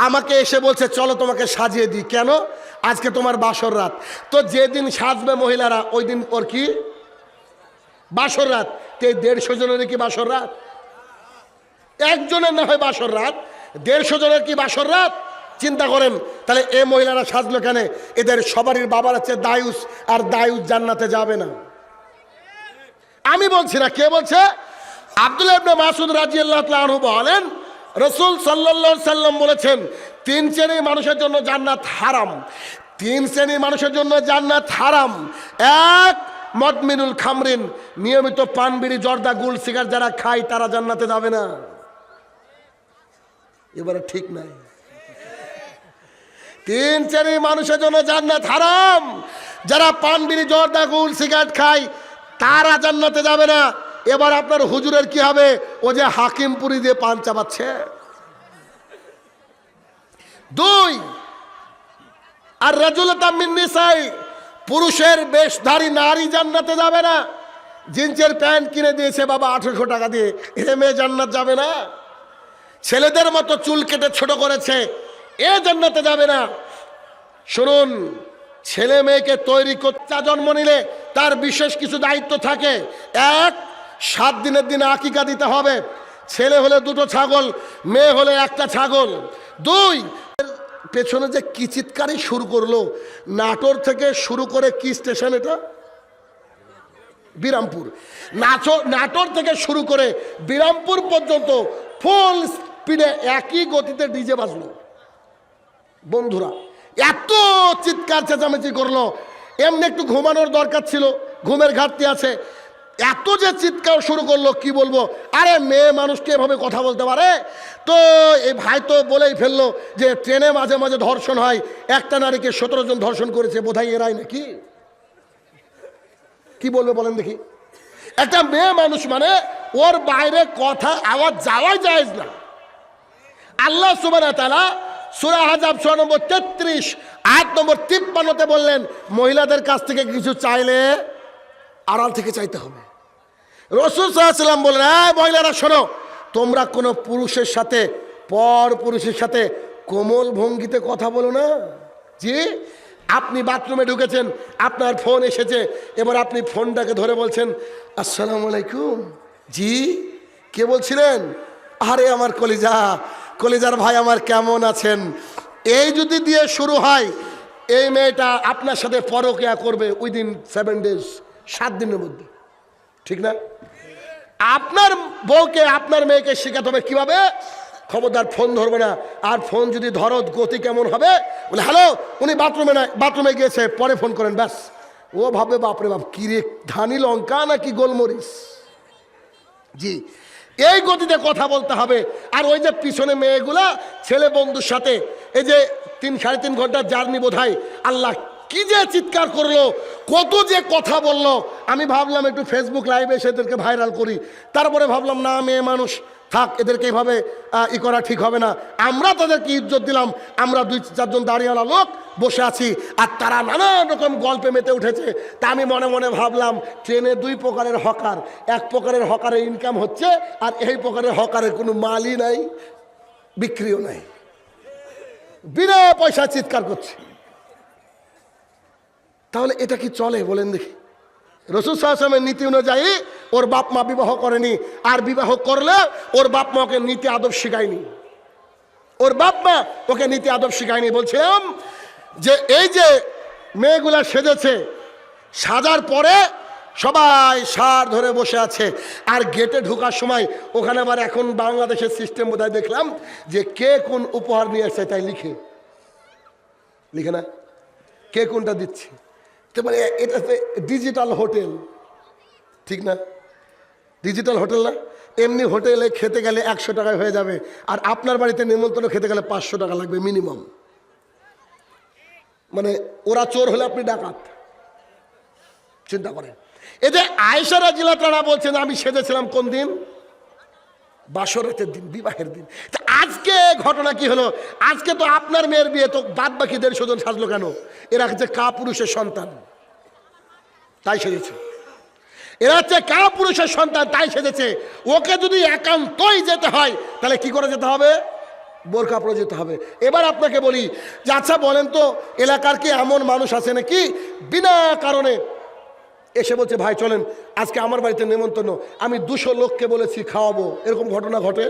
আমাকে এসে বলছে চলো তোমাকে সাজিয়ে দিই। কেন? আজকে তোমার বাসর রাত। তো যেদিন সাজবে মহিলারা ওই দিন ওর কি বাসর রাত। তো 150 জনের কি বাসর রাত? একজনের না হয় বাসর রাত, 150 জনের কি বাসর রাত? চিন্তা করেন তাহলে এ মহিলারা সাজলো কেন? এদের সবারই বাবার আছে দায়ুস, আর দায়ুস জান্নাতে যাবে না। আমি বলছি না, কে বলছে? আব্দুল্লাহ ইবনে মাসউদ রাদিয়াল্লাহু তাআলা আনহু বলেন রাসূল সাল্লাল্লাহু আলাইহি সাল্লাম বলেছেন 3 শ্রেণীর মানুষের জন্য জান্নাত হারাম। 3 শ্রেণীর মানুষের জন্য জান্নাত হারাম। এক, মদমিনুল খামরিন, নিয়মিত পান বিড়ি জর্দা গুল সিগারেট যারা খায় তারা জান্নাতে যাবে না। এবারে ঠিক নাই। 3 শ্রেণীর মানুষের জন্য জান্নাত হারাম। যারা পান বিড়ি জর্দা গুল সিগারেট খায় তারা জান্নাতে যাবে না। এবার আপনার হুজুরের কি হবে? ও যে হাকিমপুরি দিয়ে পান চাবাচ্ছে। 2, আর রাজুলাতা মিন নিসাই, পুরুষের বেশধারী নারী জান্নাতে যাবে না। জিন্সের প্যান্ট কিনে দিয়েছে বাবা 1800 টাকা দিয়ে, এ মেয়ে জান্নাত যাবে না। ছেলেদের মতো চুল কেটে ছোট করেছে, এ জান্নাতে যাবে না। শুনুন, ছেলে মেয়েকে তৈরি করতে জন্ম নিলে তার বিশেষ কিছু দায়িত্ব থাকে। 1, 7 দিনের দিনে আকিকা দিতে হবে। ছেলে হলে 2টো ছাগল, মেয়ে হলে 1টা ছাগল। 2, পেছনে যে কি চিৎকারই শুরু করলো, নাটোর থেকে শুরু করে কি স্টেশন এটা? বিরামপুর। নাটোর থেকে শুরু করে বিরামপুর পর্যন্ত ফুল স্পিডে একই গতিতে ডিজে বাজলো। বন্ধুরা এত চিৎকার চেঁচামেচি করলো, এমনি একটু ঘুমানোর দরকার ছিল, ঘুমের ঘাটতি আছে, এত যে চিৎকার শুরু করলো কি বলবো। আরে মেয়ে মানুষকে এভাবে কথা বলতে পারে? তো এই ভাই তো বলেই ফেললো যে ট্রেনে মাঝে মাঝে ধর্ষণ হয়, একটা নারীকে 17 জন ধর্ষণ করেছে, বোধহয় এরাই নাকি। কি বলবে বলেন দেখি? একটা মেয়ে মানুষ মানে ওর বাইরে কথা আওয়াজ যাওয়াই জায়েজ না। আল্লাহ সুবহানাহু ওয়া তাআলা সূরা আহজাব সূরা নম্বর 33 আয়াত নম্বর 53-তে বললেন মহিলাদের কাছ থেকে কিছু চাইলে আড়াল থেকে চাইতে হবে। রাসূল সাল্লাল্লাহু আলাইহি ওয়াসাল্লাম বললেন, এই মহিলারা শোনো, তোমরা কোনো পুরুষের সাথে পর পুরুষের সাথে কোমল ভঙ্গিতে কথা বলো না। জি, আপনি বাথরুমে ঢুকেছেন, আপনার ফোন এসেছে, এবার আপনি ফোনটাকে ধরে বলছেন আসসালামু আলাইকুম। জি, কে বলছিলেন? আরে আমার কলিজার ভাই আমার, কেমন আছেন? এই যদি দিয়ে শুরু হয়, এই মেয়েটা আপনার সাথে পরকিয়া করবে উইদিন 7 days, 7 দিনের মধ্যে। ঠিক না? আপনার বউকে আপনার মেয়েকে শেখাতে হবে কিভাবে। খবরদার ফোন ধরবে না, আর ফোন যদি ধরো গতি কেমন হবে, বলে হ্যালো, উনি বাথরুমে গিয়েছে, পরে ফোন করেন, ব্যাস। ও ভাবে বাপরে বাপ, কি রে, ধানি লঙ্কা নাকি গোলমরিচ। জি, এই গতিতে কথা বলতে হবে। আর ওই যে পিছনে মেয়েগুলা ছেলে বন্ধুর সাথে এই যে 3-3.5 ঘন্টার জার্নি বোধহয়, আল্লাহ কি যে চিৎকার করলো, কত যে কথা বললো। আমি ভাবলাম একটু ফেসবুক লাইভে এদেরকে ভাইরাল করি, তারপরে ভাবলাম না, মেয়ে মানুষ থাক, এদেরকে এইভাবে করা ঠিক হবে না। আমরা তাদেরকে ইজ্জত দিলাম, আমরা 2-4 জন দাঁড়িয়েওয়ালা লোক বসে আছি, আর তারা নানান রকম গল্পে মেতে উঠেছে। তা আমি মনে মনে ভাবলাম, ট্রেনে 2 প্রকারের হকার, এক প্রকারের হকারের ইনকাম হচ্ছে, আর এই প্রকারের হকারের কোনো মালই নাই, বিক্রিও নাই, বিনা পয়সা চিৎকার করছে। তাহলে এটা কি চলে বলেন দেখি? রাসূল সাল্লাল্লাহু আলাইহি ওয়াসাল্লামের নীতি অনুযায়ী ওর বাপ মা বিবাহ করেনি, আর বিবাহ করলে ওর বাপ মা ওকে নীতি আদব শিখায়নি, ওর বাপ মা ওকে নীতি আদব শিখায়নি। বলছিলাম যে এই যে মেয়েগুলা সেজেছে, সাজার পরে সবাই সার ধরে বসে আছে, আর গেটে ঢোকার সময় ওখানে আবার এখন বাংলাদেশের সিস্টেম বোধহয় দেখলাম যে কে কোন উপহার নিয়ে আসছে তাই লিখে না, কে কোনটা দিচ্ছে। তো মানে এটা ডিজিটাল হোটেল, ঠিক না? ডিজিটাল হোটেল না? এমনি হোটেলে খেতে গেলে 100 টাকায় হয়ে যাবে, আর আপনার বাড়িতে নিমন্ত্রণ খেতে গেলে 500 টাকা লাগবে মিনিমাম। মানে ওরা চোর হলে আপনি ডাকাত, চিন্তা করেন। এই যে আয়েশা রাদিয়াল্লাহু তাআলা বলছেন, আমি সেজেছিলাম কোন দিন? বাসরাতের দিন, বিবাহের দিন। আজকে ঘটনা কি হলো? আজকে তো আপনার মেয়ের বিয়ে, তো বাদ বাকি 150 জন সাজলো কেন? এরা হচ্ছে কাপুরুষের সন্তান, তাই সেজেছে। এরা হচ্ছে কাপুরুষের সন্তান, তাই সেজেছে। ওকে যদি একান্তই যেতে হয়, তাহলে কি করে যেতে হবে? বোরকা পরে যেতে হবে। এবার আপনাকে বলি যে আচ্ছা বলেন তো, এলাকার কি এমন মানুষ আছে নাকি বিনা কারণে এসে বলছে ভাই চলেন আজকে আমার বাড়িতে নেমন্তন্ন, আমি 200 লোককে বলেছি খাওয়াবো? এরকম ঘটনা ঘটে?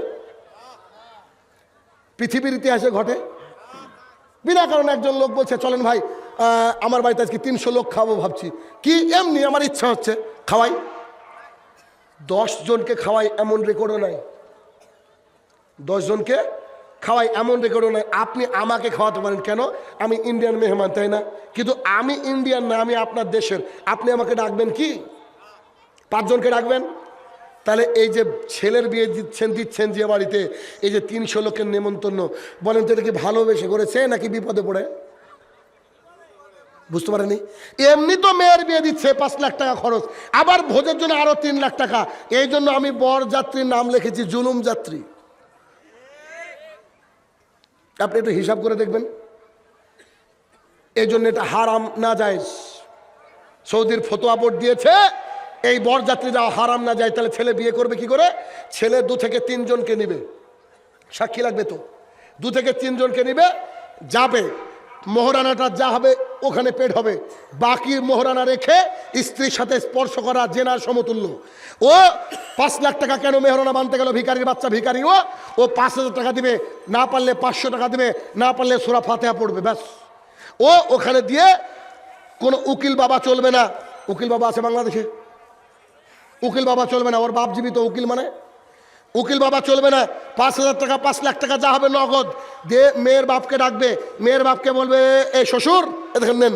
পৃথিবীর ইতিহাসে ঘটে? বিনা কারণে একজন লোক বলছে চলেন ভাই আমার বাড়িতে আজকে 300 লোক খাওয়াবো ভাবছি, কি এমনি আমার ইচ্ছা হচ্ছে খাওয়াই। 10 জনকে খাওয়াই এমন রেকর্ডও নাই, 10 জনকে খাওয়াই এমন রেকর্ডও নাই। আপনি আমাকে খাওয়াতে পারেন, কেন? আমি ইন্ডিয়ান মেহমান, তাই না? কিন্তু আমি ইন্ডিয়ান না, আমি আপনার দেশের। আপনি আমাকে ডাকবেন কি? 5 জনকে ডাকবেন? তাহলে এই যে ছেলের বিয়ে দিচ্ছেন যে বাড়িতে, এই যে 300 লোকের নেমন্তন্ন, বলেন তো এটা কি ভালোবেসে করেছে নাকি বিপদে পড়ে? বুঝতে পারেনি? এমনি তো মেয়ের বিয়ে দিচ্ছে 5 লাখ টাকা খরচ, আবার ভোজের জন্য আরো 3 লাখ টাকা। এই জন্য আমি বর যাত্রীর নাম লিখেছি জুলুম যাত্রী। আপনি একটু হিসাব করে দেখবেন। এই জন্য এটা হারাম না জায়েজ। সৌদির ফতোয়া বোর্ড দিয়েছে এই বরযাত্রী যাওয়া হারাম না যায়। তাহলে ছেলে বিয়ে করবে কি করে? ছেলে 2 থেকে 3 জনকে নিবে, সাক্ষী লাগবে তো, 2 থেকে 3 জনকে নিবে, যাবে, মোহরানাটা যা হবে ওখানে পেড হবে, বাকি মোহরানা রেখে স্ত্রীর সাথে স্পর্শ করা জেনার সমতুল্য। ও 5 লাখ টাকা কেন মেহরানা বানতে গেল? ভিখারির বাচ্চা ভিখারি, ও 5000 টাকা দিবে, না পারলে 500 টাকা দিবে, না পারলে সূরা ফাতিহা পড়বে, ব্যাস। ও ওখানে দিয়ে কোনো উকিল বাবা চলবে না। উকিল বাবা আছে বাংলাদেশে? উকিল বাবা চলবে না, ওর বাপ জীবিত উকিল, মানে উকিল বাবা চলবে না। 5000 টাকা 5 লাখ টাকা যা হবে নগদ দিয়ে মেয়ের বাপকে ডাকবে, মেয়ের বাপকে বলবে এই শ্বশুর দেখেন নেন,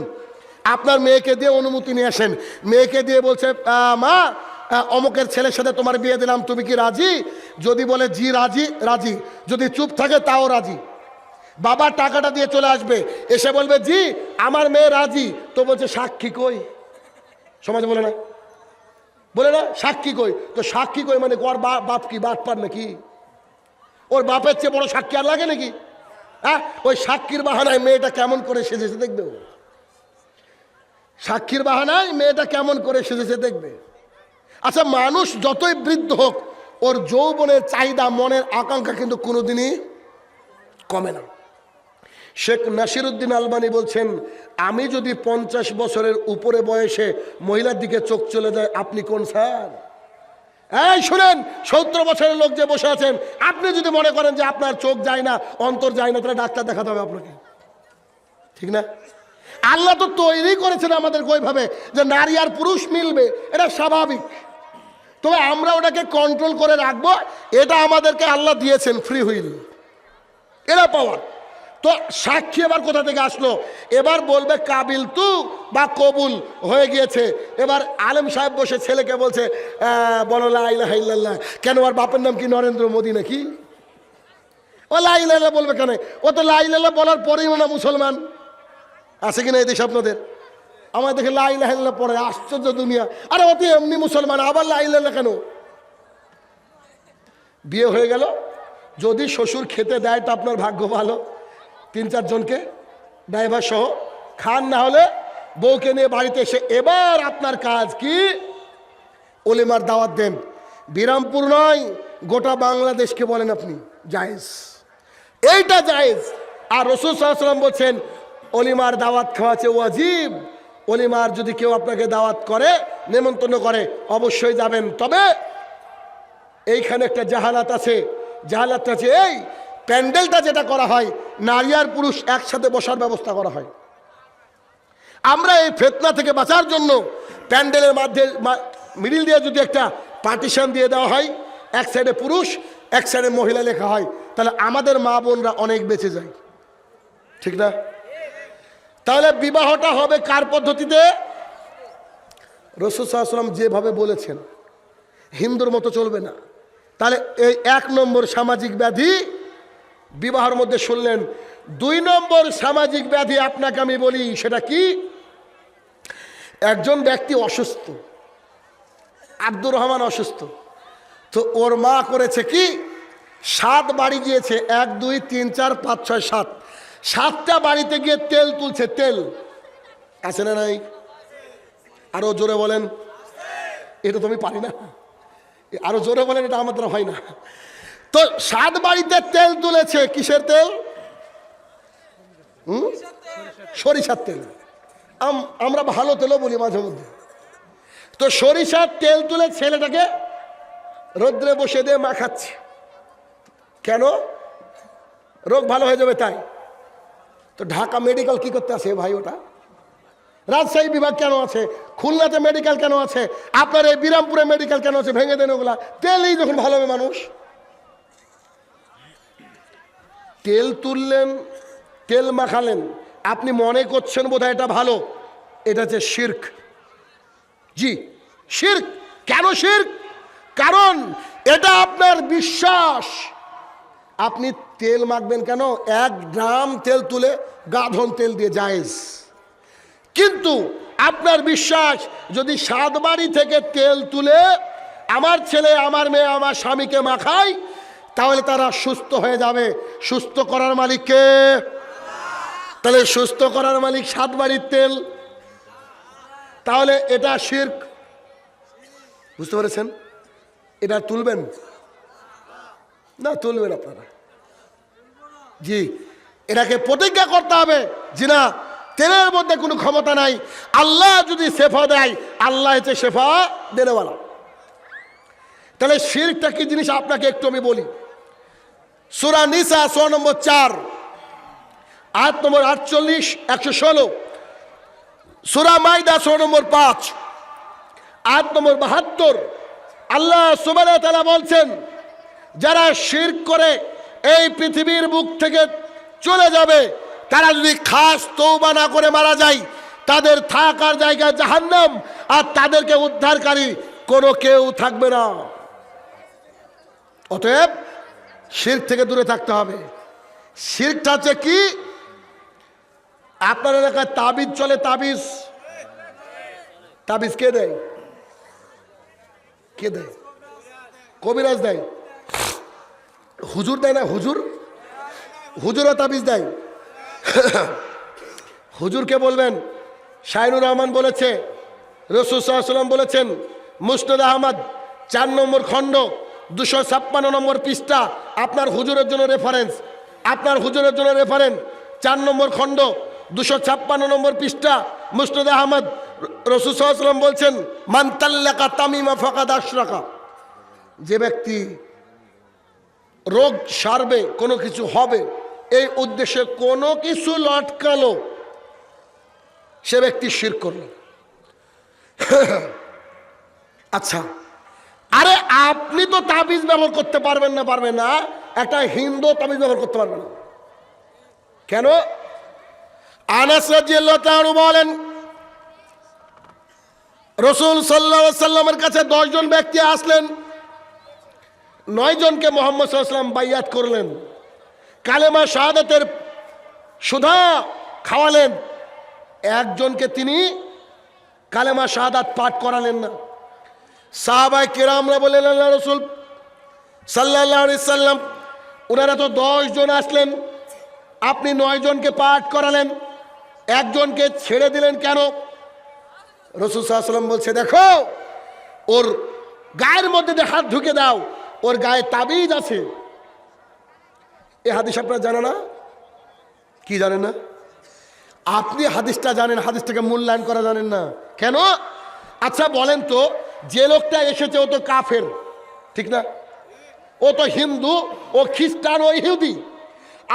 আপনার মেয়েকে দিয়ে অনুমতি নিয়ে আসেন। মেয়েকে দিয়ে বলছে মা অমুকের ছেলের সাথে তোমার বিয়ে দিলাম, তুমি কি রাজি? যদি বলে জি রাজি, রাজি। যদি চুপ থাকে তাও রাজি। বাবা টাকাটা দিয়ে চলে আসবে, এসে বলবে জি আমার মেয়ে রাজি। তো বলছে সাক্ষী কই? সমাজে বলে না, বলে না সাক্ষী কই? তো সাক্ষী কই মানে ওর বাপ কি বাটপার নাকি? ওর বাপের চেয়ে বড় সাক্ষী আর লাগে নাকি? হ্যাঁ, ওই সাক্ষীর বাহানায় মেয়েটা কেমন করে সেজেছে দেখবে, ও সাক্ষীর বাহানায় মেয়েটা কেমন করে সেজেছে দেখবে। আচ্ছা, মানুষ যতই বৃদ্ধ হোক, ওর যৌবনের চাহিদা, মনের আকাঙ্ক্ষা কিন্তু কোনোদিনই কমে না। শেখ নাসিরউদ্দিন আলবানী বলছেন, আমি যদি 50 বছরের উপরে বয়সে মহিলার দিকে চোখ চলে যায়, আপনি কোন স্যার? এই শুনেন, 70 বছরের লোক যে বসে আছেন, আপনি যদি মনে করেন যে আপনার চোখ যায় না, অন্তর যায় না, তাহলে ডাক্তার দেখাতে হবে আপনাকে, ঠিক না? আল্লাহ তো তৈরি করেছেন আমাদের ওইভাবে যে নারী আর পুরুষ মিলবে, এটা স্বাভাবিক। তবে আমরা ওটাকে কন্ট্রোল করে রাখবো, এটা আমাদেরকে আল্লাহ দিয়েছেন ফ্রি হুইল, এরা পাওয়ার। তো সাক্ষী এবার কোথা থেকে আসলো? এবার বলবে কাবিল তু বা কবুল হয়ে গিয়েছে। এবার আলেম সাহেব বসে ছেলেকে বলছে, বলো লা ইলাহা ইল্লাল্লাহ। কেন, আর বাপের নাম কি নরেন্দ্র মোদী নাকি? ও লা ইলাহা ইল্লাল্লাহ বলবে কেন? ও তো লা ইলাহা ইল্লাল্লাহ বলার পরেই না মুসলমান। আছে কিনা এই দেশে আপনাদের? আমার দেখে লা ইলাহা ইল্লাল্লাহ পড়ে, আশ্চর্য দুনিয়া। আরে ও তো এমনি মুসলমান, আবার লা ইলাহা ইল্লাল্লাহ কেন? বিয়ে হয়ে গেল, যদি শ্বশুর খেতে দেয় তো আপনার ভাগ্য ভালো, 3-4 জনকে ড্রাইভার সহ খান, না হলে বউকে নিয়ে বাড়িতে এসে এবার আপনার কাজ কি? ওলিমার দাওয়াত দেন। বিরামপুর নয়, গোটা বাংলাদেশকে বলেন আপনি, জায়েজ, এইটা জায়েজ। আর রাসূল সাল্লাল্লাহু আলাইহি ওয়াসাল্লাম বলছেন, ওলিমার দাওয়াত খাওয়াচ্ছে ওয়াজিব। ওলিমার যদি কেউ আপনাকে দাওয়াত করে, নেমন্তন্ন করে, অবশ্যই যাবেন। তবে এইখানে একটা জাহালাত আছে। জাহালাতটা আছে এই, প্যান্ডেলটা যেটা করা হয়, নারী আর পুরুষ একসাথে বসার ব্যবস্থা করা হয়। আমরা এই ফিতনা থেকে বাঁচার জন্য প্যান্ডেলের মধ্যে মিডিল দিয়ে যদি একটা পার্টিশন দিয়ে দেওয়া হয়, এক সাইডে পুরুষ, এক সাইডে মহিলা লেখা হয়, তাহলে আমাদের মা বোনরা অনেক বেঁচে যায়, ঠিক না? তাহলে বিবাহটা হবে কার পদ্ধতিতে? রাসূল সাল্লাল্লাহু আলাইহি ওয়াসাল্লাম যেভাবে বলেছেন, হিন্দুর মতো চলবে না। তাহলে এই 1 নম্বর সামাজিক ব্যাধি বিবাহের মধ্যে শুনলেন। 2 নম্বর সামাজিক ব্যাধি আপনাকে আমি বলি, সেটা কি? একজন ব্যক্তি অসুস্থ, আব্দুর রহমান অসুস্থ, তো ওর মা করেছে কি, 7 বাড়ি গিয়েছে, 1 2 3 4 5 6 7, 7টা বাড়িতে গিয়ে তেল তুলছে। তেল আছে না নাই? আরো জোরে বলেন। এটা তো আমি পারি না, আরো জোরে বলেন, এটা আমার দ্বারা হয় না। তো 7 বাড়িতে তেল তুলেছে। কিসের তেল? সরিষার তেল। আমরা ভালো তেলও বলি মাঝে মধ্যে। তো সরিষার তেল তুলে ছেলেটাকে রোদ্রে বসে দিয়ে মাখাচ্ছে। কেন? রোগ ভালো হয়ে যাবে তাই। তো ঢাকা মেডিকেল কি করতে আছে ভাই? ওটা রাজশাহী বিভাগ কেন আছে? খুলনাতে মেডিকেল কেন আছে? আপনার এই বিরামপুরে মেডিকেল কেন আছে? ভেঙে দেন ওগুলা। তেলেই যখন ভালো হবে মানুষ। তেল তুললেন, তেল মাখালেন, আপনি মনে করছেন বোধহয় এটা ভালো, এটা হচ্ছে শিরক। জি, শিরক। কেন শিরক? কারণ এটা আপনার বিশ্বাস। আপনি তেল মাখবেন কেন? 1 গ্রাম তেল তুলে গাধন তেল দিয়ে জায়েজ। কিন্তু আপনার বিশ্বাস, যদি 7 বাড়ি থেকে তেল তুলে আমার ছেলে, আমার মেয়ে, আমার স্বামীকে মাখাই, তাহলে তারা সুস্থ হয়ে যাবে। সুস্থ করার মালিক কে? তাহলে সুস্থ করার মালিক 7 বাড়ির তেল। তাহলে এটা শিরক। বুঝতে পেরেছেন? এটা তুলবেন না? তুলবেন আপনারা? জি, এটাকে প্রতিজ্ঞা করতে হবে যে না, তেলের মধ্যে কোনো ক্ষমতা নাই। আল্লাহ যদি শেফা দেয়, আল্লাহ হচ্ছে শেফা দেনেওয়ালা। তাহলে শিরকটা কি জিনিস আপনাকে একটু আমি বলি। সূরা নিসা সূরা নম্বর 4 আয়াত নম্বর 48 116, সূরা মাইদা সূরা নম্বর 5 আয়াত নম্বর 72, আল্লাহ সুবহানাহু ওয়া তাআলা বলছেন, যারা শিরক করে এই পৃথিবীর বুক থেকে চলে যাবে, তারা যদি খাস তওবা না করে মারা যায়, তাদের থাকার জায়গা জাহান্নাম, আর তাদেরকে উদ্ধারকারী কোনো কেউ থাকবে না। অতএব শিরক থেকে দূরে থাকতে হবে। শিরকটা হচ্ছে কি? আপনার এলাকায় তাবিজ চলে। তাবিজ, তাবিজ কে দেয়? কে দেয়? কবিরাজ দেয়। হুজুর দেয় না? হুজুর হুজুরও তাবিজ দেয়। হুজুরকে বলবেন, শাইনুর রহমান বলেছে, রাসূল সাল্লাল্লাহু আলাইহি ওয়াসাল্লাম বলেছেন, মুসনাদ আহমদ 4 নম্বর খণ্ড 256 নম্বর পৃষ্ঠা, আপনার হুজুরের জন্য রেফারেন্স, আপনার হুজুরের জন্য রেফারেন্স, 4 নম্বর খণ্ড 256 নম্বর পৃষ্ঠা, মুসনাদ আহমদ। রাসূল সাল্লাল্লাহু আলাইহি ওয়াসাল্লাম বলছেন, মান তাল্লাকা তামিমা ফাকাদ আশরাকা, যে ব্যক্তি রোগ সারবে, কোনো কিছু হবে এই উদ্দেশ্যে কোনো কিছু লটকালো, সে ব্যক্তি শিরক করলো। আচ্ছা, আরে আপনি তো তাবিজ ব্যবহার করতে পারবেন না, পারবেন না, একটা হিন্দু তাবিজ ব্যবহার করতে পারবে না কেন? আনাস রাদিয়াল্লাহু তাআলা বলেন, রাসূল সাল্লাল্লাহু আলাইহি ওয়াসাল্লামের কাছে 10 জন ব্যক্তি আসলেন, 9 জনকে মুহাম্মদ সাল্লাল্লাহু আলাইহি ওয়াসাল্লাম বাইয়াত করলেন, কালেমা শাহাদাতের সুধা খাওয়ালেন, একজনকে তিনি কালেমা শাহাদাত পাঠ করালেন না। সাহাবায়ে কেরামরা বললেন, আল্লাহ রাসূল সাল্লাল্লাহু আলাইহি ওয়াসাল্লাম, ওনারা তো 10 জন আসলেন, আপনি 9 জনকে পাঠ করালেন, একজনকে ছেড়ে দিলেন কেন? রাসূল সাল্লাল্লাহু আলাইহি ওয়াসাল্লাম বলছে, দেখো ওর গায়ের মধ্যে দিয়ে হাত ঢুকে দাও, ওর গায়ে তাবিজ আছে। এই হাদিস আপনারা জানেন না? কি জানেন না? আপনি হাদিসটা জানেন, হাদিসটাকে মূল্যায়ন করা জানেন না কেন? আচ্ছা বলেন তো, যে লোকটা এসেছে ও তো কাফের, ঠিক না? ও তো হিন্দু, ও খ্রিস্টান, ও ইহুদি,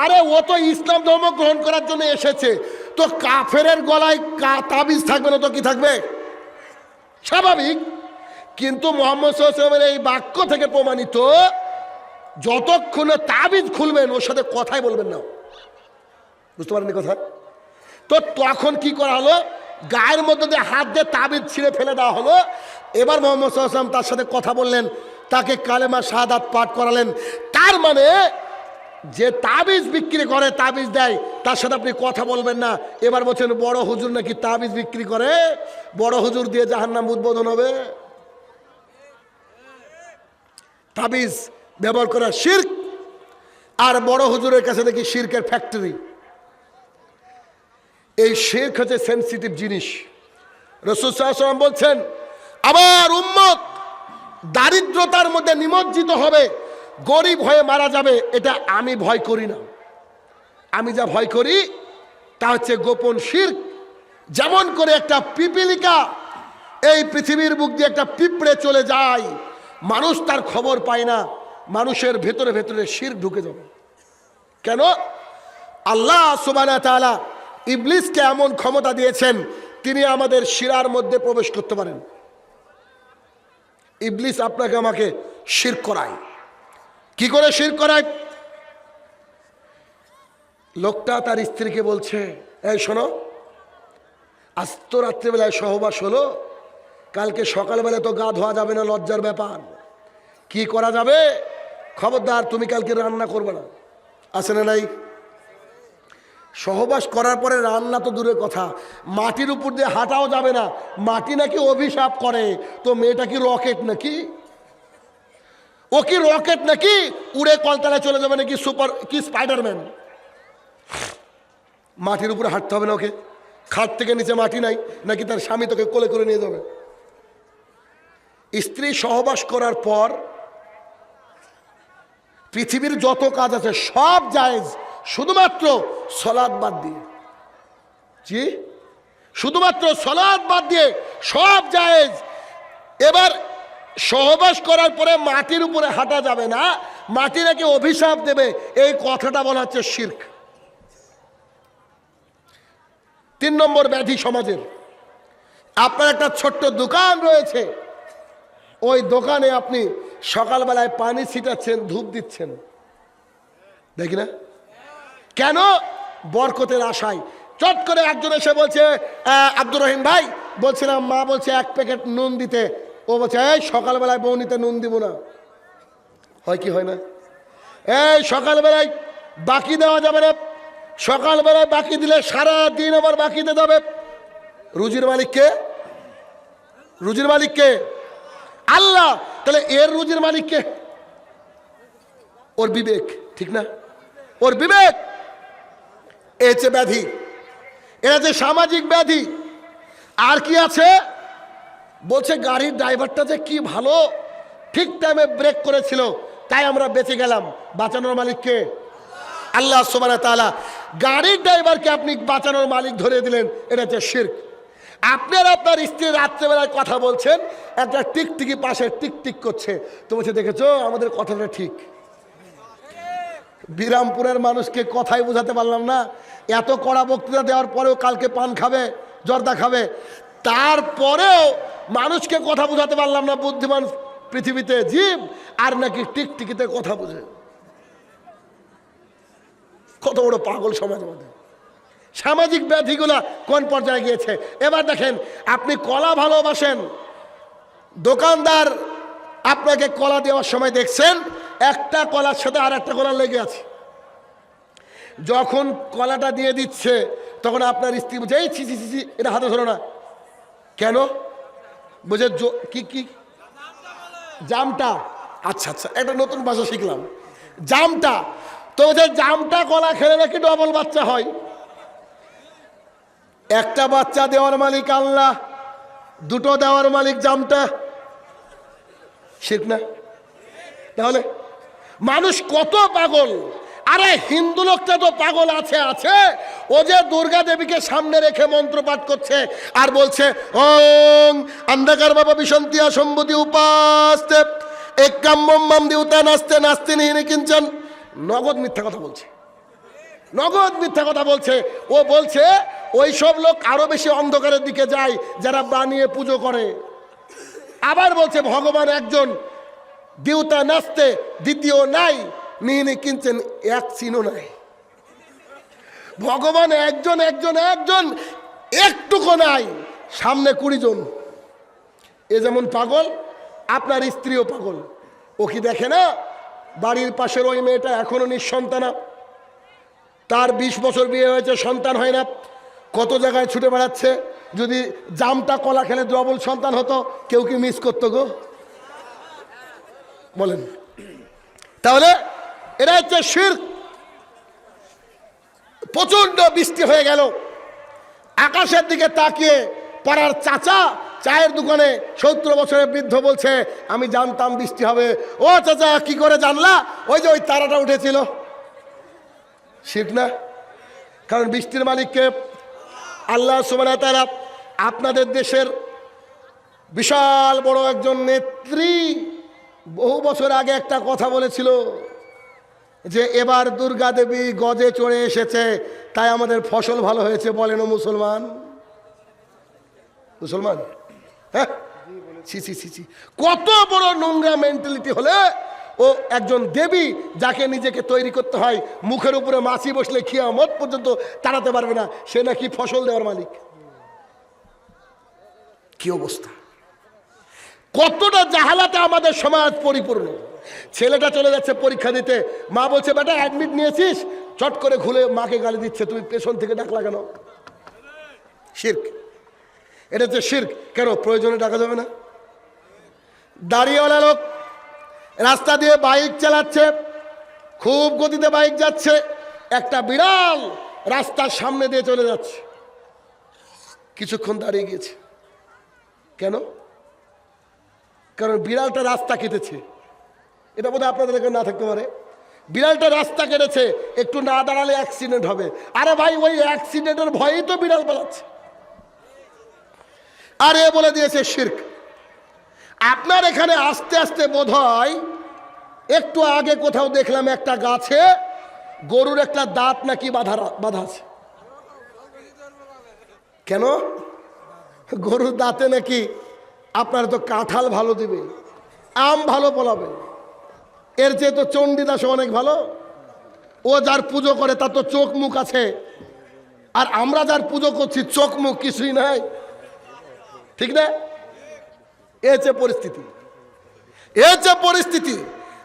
আরে ও তো ইসলাম ধর্ম গ্রহণ করার জন্য এসেছে, তো কাফেরের গলায় তাবিজ থাকবে না তো কি থাকবে? স্বাভাবিক। কিন্তু মুহাম্মদ সাল্লাল্লাহু আলাইহি ওয়াসাল্লামের এই বাক্য থেকে প্রমাণিত, যতক্ষণে তাবিজ খুলবেন ওর সাথে কথাই বলবেন না। বুঝতে পারেননি কথা? তো তখন কি করা হলো? গায়ের মধ্যে দিয়ে হাত দিয়ে তাবিজ ছিঁড়ে ফেলে দেওয়া হলো। এবার মুহাম্মদ সাল্লাল্লাহু আলাইহি ওয়াসাল্লাম তার সাথে কথা বললেন, তাকে কালেমা শাহাদাত পাঠ করালেন। তার মানে যে তাবিজ বিক্রি করে, তাবিজ দেয়, তার সাথে আপনি কথা বলবেন না। এবার বলছেন বড় হুজুর নাকি তাবিজ বিক্রি করে, বড় হুজুর দিয়ে জাহান্নাম উদ্বোধন হবে। তাবিজ ব্যবহার করা শিরক, আর বড় হুজুরের কাছে দেখি শিরকের ফ্যাক্টরি। এই শিরক হচ্ছে সেনসিটিভ জিনিস। রাসূল সাল্লাল্লাহু আলাইহি ওয়াসাল্লাম বলছেন, আমার উম্মত দারিদ্রতার মধ্যে নিমজ্জিত হবে, গরিব হয়ে মারা যাবে, এটা আমি ভয় করি না। আমি যা ভয় করি তা হচ্ছে গোপন শিরক। যেমন করে একটা পিপিলিকা এই পৃথিবীর বুক দিয়ে একটা পিঁপড়ে চলে যায়, মানুষ তার খবর পায় না, মানুষের ভেতরে ভেতরে শিরক ঢুকে যাবে। কেন? আল্লাহ সুবহানাহু ওয়া তাআলা ইবলিসকে এমন ক্ষমতা দিয়েছেন, তিনি আমাদের শিরার মধ্যে প্রবেশ করতে পারেন। ইবলিস আপনাকে আমাকে শিরক করায়। কি করে শিরক করায়? লোকটা তার স্ত্রীকে বলছে, এই শোনো, আজ তো রাত্রিবেলায় সহবাস হলো, কালকে সকালবেলা তো গা ধোয়া যাবে না, লজ্জার ব্যাপার। কি করা যাবে? খবরদার তুমি কালকে রান্না করবে না। আছে না নাই? সহবাস করার পরে রান্না তো দূরের কথা, মাটির উপর দিয়ে হাঁটাও যাবে না। মাটি নাকি অভিশাপ করে। তো মেয়েটা কি রকেট নাকি? ও কি রকেট নাকি? উড়ে কলতলায় চলে যাবে নাকি? Super key Spiderman? মাটির উপরে হাঁটতে হবে না ওকে? খাট থেকে নিচে মাটি নাই নাকি তার স্বামী তোকে কোলে করে নিয়ে যাবে? স্ত্রী সহবাস করার পর পৃথিবীর যত কাজ আছে সব জায়েজ, শুধুমাত্র সালাত বাদ দিয়ে। জি, শুধুমাত্র সালাত বাদ দিয়ে সব জায়েজ। এবার সহবাস করার পরে মাটির উপরে হাঁটা যাবে না, মাটি নাকি অভিশাপ দেবে, এই কথাটা বলা হচ্ছে শিরক। 3 নম্বর ব্যাধি সমাজের। আপনার একটা ছোট্ট দোকান রয়েছে, ওই দোকানে আপনি সকালবেলায় পানি ছিটাচ্ছেন, ধূপ দিচ্ছেন, দেখি না কেন? বরকতের আশায়। চট করে একজন এসে বলছে, আব্দুর রহিম ভাই, বলছিলাম মা বলছে 1 প্যাকেট নুন দিতে। ও বলছে, এই সকালবেলায় বউনিতে নুন দিব না। হয় কি হয় না? এই সকালবেলায় বাকি দেওয়া যাবে না, সকালবেলায় বাকি দিলে সারা দিন আবার বাকি দিতে হবে। রুজির মালিককে? রুজির মালিককে আল্লাহ। তাহলে এর রুজির মালিককে? ওর বিবেক, ঠিক না? ওর বিবেক। এই যে ব্যাধি, এটা যে সামাজিক ব্যাধি। আর কি আছে? বলছে গাড়ির ড্রাইভারটা যে কি ভালো, ঠিক টাইমে ব্রেক করেছিল, তাই আমরা বেঁচে গেলাম। বাঁচানোর মালিককে আল্লাহ সুবহানাহু ওয়া তাআলা। গাড়ির ড্রাইভারকে আপনি বাঁচানোর মালিক ধরে দিলেন, এটা হচ্ছে শিরক। আপনার আপনার স্ত্রী রাত্রেবেলায় কথা বলছেন, একটা টিকটিকি পাশে টিকটিক করছে, তো বলছে দেখেছো আমাদের কথাটা ঠিক। বিরামপুরের মানুষকে কথাই বোঝাতে পারলাম না, এত কড়া বক্তৃতা দেওয়ার পরেও কালকে পান খাবে, জর্দা খাবে, তারপরেও মানুষকে কথা বোঝাতে পারলাম না। বুদ্ধিমান পৃথিবীতে জীব, আর নাকি টিকটিকিতে কথা বোঝে। কত বড় পাগল সমাজ মধ্যে। সামাজিক ব্যাধিগুলা কোন পর্যায়ে গিয়েছে। এবার দেখেন, আপনি কলা ভালোবাসেন, দোকানদার আপনাকে কলা দেওয়ার সময় দেখছেন একটা কলার সাথে আর একটা কলা লেগে আছে। যখন কলাটা দিয়ে দিচ্ছে তখন আপনার স্ত্রী বুঝে এই ছি ছি ছি, এটা হাতে ধরো না। কেন? বুঝে কি কি জামটা। আচ্ছা আচ্ছা, একটা নতুন ভাষা শিখলাম, জামটা। তো যে জামটা কলা খেলে নাকি ডবল বাচ্চা হয়। একটা বাচ্চা দেওয়ার মালিক আল্লাহ, দুটো দেওয়ার মালিক জামটা। ঠিক না? তাহলে মানুষ কত পাগল। আরে হিন্দু লোকটা তো পাগল আছে আছে, ও যে দুর্গা দেবীকে সামনে রেখে মন্ত্র পাঠ করছে আর বলছে ওং অন্ধকার বাবা বিশন্তিয়া সম্বুতি উপাস্তে একাম্মম মাম দেবতা নাস্তে নাস্তে নিহিনে কিঞ্চন। নগদ মিথ্যা কথা বলছে, নগদ মিথ্যা কথা বলছে। ও বলছে ওই সব লোক আরো বেশি অন্ধকারের দিকে যায় যারা বানিয়ে পুজো করে। আবার বলছে ভগবান একজন, দেবতা নাস্তে দ্বিতীয় নাই, নিহিনে কিঞ্চন এক চিহ্ন নাই। ভগবান একজন একজন একজন, একটুকু নাই, সামনে 20 জন। এ যেমন পাগল, আপনার স্ত্রীও পাগল। ও কি দেখে না বাড়ির পাশের ওই মেয়েটা এখনো নিঃসন্তানা, তার 20 বছর বিয়ে হয়েছে, সন্তান হয় না, কত জায়গায় ছুটে বেড়াচ্ছে। যদি জামটা কলা খেলে ডবল সন্তান হতো, কেউ কি মিস করতো গো? বলেন। তাহলে এটা হচ্ছে শিরক। প্রচন্ড বৃষ্টি হয়ে গেল, আকাশের দিকে তাকিয়ে পাড়ার চাচা চায়ের দোকানে 70 বছরের বৃদ্ধ বলছে আমি জানতাম বৃষ্টি হবে। ও চাচা কি করে জানলা? ওই যে ওই তারাটা উঠেছিল। শিরক না? কারণ বৃষ্টির মালিককে আল্লাহ সুবহানাহু ওয়া তাআলা। আপনাদের দেশের বিশাল বড় একজন নেত্রী বহু বছর আগে একটা কথা বলেছিল যে এবার দুর্গা দেবী গজে চড়ে এসেছে, তাই আমাদের ফসল ভালো হয়েছে। বলেন ও মুসলমান, মুসলমান, হ্যাঁ? ছি ছি ছি ছি, কত বড় নোংরা মেন্টালিটি হলে ও একজন দেবী যাকে নিজেকে তৈরি করতে হয়, মুখের উপরে মাছি বসলে কিয়ামত পর্যন্ত তাড়াতে পারবে না, সে নাকি ফসল দেওয়ার মালিক। কি অবস্থা! কতটা জাহালাতে আমাদের সমাজ পরিপূর্ণ। ছেলেটা চলে যাচ্ছে পরীক্ষা দিতে, মা বলছে বেটা অ্যাডমিট নিয়েছিস, চট করে খুলে মাকে গালি দিচ্ছে, তুমি পেছন থেকে ডাকলা কেন? শিরক। এটা হচ্ছে শিরক। কেন? প্রয়োজনে ডাকা যাবে না। দাড়িওয়ালা লোক রাস্তা দিয়ে বাইক চালাচ্ছে, খুব গতিতে বাইক যাচ্ছে, একটা বিড়াল রাস্তার সামনে দিয়ে চলে যাচ্ছে, কিছুক্ষণ দাঁড়িয়ে গিয়েছে। কেন? কারণ বিড়ালটা রাস্তা কেটেছে। এটা বোধহয় আপনাদের এখানে না থাকতে পারে। বিড়ালটা রাস্তা কেটেছে, একটু না দাঁড়ালে অ্যাক্সিডেন্ট হবে। আরে ভাই, ওই অ্যাক্সিডেন্টের ভয়েই তো বিড়াল পালাচ্ছে। আর এ বলে দিয়েছে শিরক। আপনার এখানে আস্তে আস্তে বোধহয় একটু আগে কোথাও দেখলাম একটা গাছে গরুর একটা দাঁত নাকি বাঁধা আছে। কেন? গরুর দাঁতে নাকি আপনার তো কাঁঠাল ভালো দিবে, আম ভালো ফলাবে, এর চেয়ে তো চণ্ডীদাস অনেক ভালো। ও যার পুজো করে তার তো চোখ মুখ আছে, আর আমরা যার পুজো করছি চোখ মুখ কিছুই নাই। ঠিক না? এ হচ্ছে পরিস্থিতি, এ হচ্ছে পরিস্থিতি।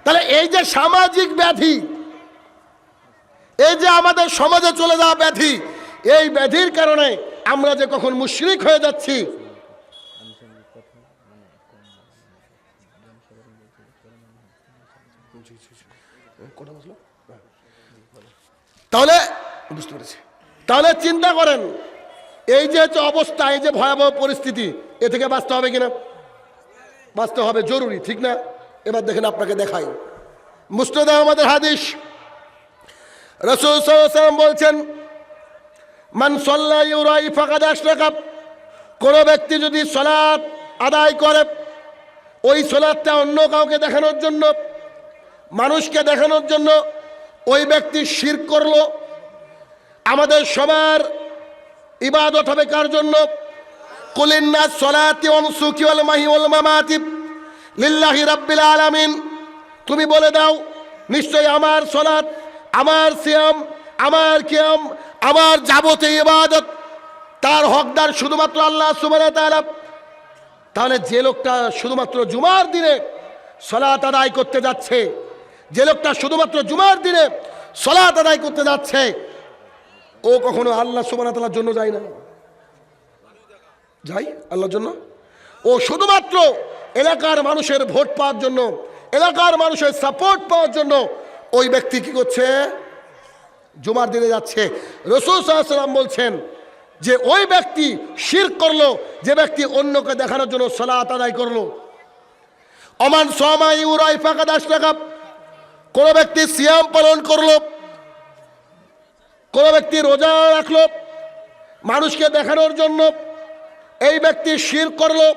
তাহলে এই যে সামাজিক ব্যাধি, এই যে আমাদের সমাজে চলে যাওয়া ব্যাধি, এই ব্যাধির কারণে আমরা যে কখন মুশরিক হয়ে যাচ্ছি। তাহলে বুঝতে পেরেছি। তাহলে চিন্তা করেন, এই যে অবস্থা, এই যে ভয়াবহ পরিস্থিতি, এ থেকে বাঁচতে হবে কিনা? বাঁচতে হবে, জরুরি, ঠিক না? এবার দেখেন, আপনাকে দেখাই মুসনাদে আমাদের হাদিস। রাসূল সাল্লাল্লাহু আলাইহি ওয়াসাল্লাম বলছেন, মান সাল্লা ইউরাই ফাকাদ আশরাকা, কোন ব্যক্তি যদি সালাত আদায় করে, ওই সালাতটা অন্য কাউকে দেখানোর জন্য, মানুষকে দেখানোর জন্য, ওই ব্যক্তি শিরক করলো। আমাদের সবার ইবাদত হবে কার জন্য? কুলিন্নাস সালাতি ওয়া নুসুকি ওয়াল মাহি ওয়াল মামাতি লিল্লাহি রাব্বিল আলামিন। তুমি বলে দাও, নিশ্চয়ই আমার সালাত, আমার সিয়াম, আমার কিয়াম, আমার যাবতীয় ইবাদত, তার হকদার শুধুমাত্র আল্লাহ সুবহানাহু ওয়া তাআলা। তাহলে যে লোকটা শুধুমাত্র জুমার দিনে সালাত আদায় করতে যাচ্ছে, যে লোকটা শুধুমাত্র জুমার দিনে সালাত আদায় করতে যাচ্ছে, ও কখনো আল্লাহ সুবহানাহু ওয়া তাআলার জন্য যায় না? যাই আল্লাহর জন্য? ও শুধুমাত্র এলাকার মানুষের ভোট পাওয়ার জন্য, এলাকার মানুষের সাপোর্ট পাওয়ার জন্য ওই ব্যক্তি কি করছে? জুমার দিনে যাচ্ছে। রাসূল সাল্লাল্লাহু আলাইহি ওয়াসাল্লাম বলছেন যে ওই ব্যক্তি শিরক করলো, যে ব্যক্তি অন্যকে দেখানোর জন্য সালাত আদায় করলো। ওমান সামা ইউরাই ফাকাদ আশরাকা, কোন ব্যক্তি সিয়াম পালন করলো, কোন ব্যক্তি রোজা রাখলো মানুষকে দেখানোর জন্য, এই ব্যক্তি শিরক করলো।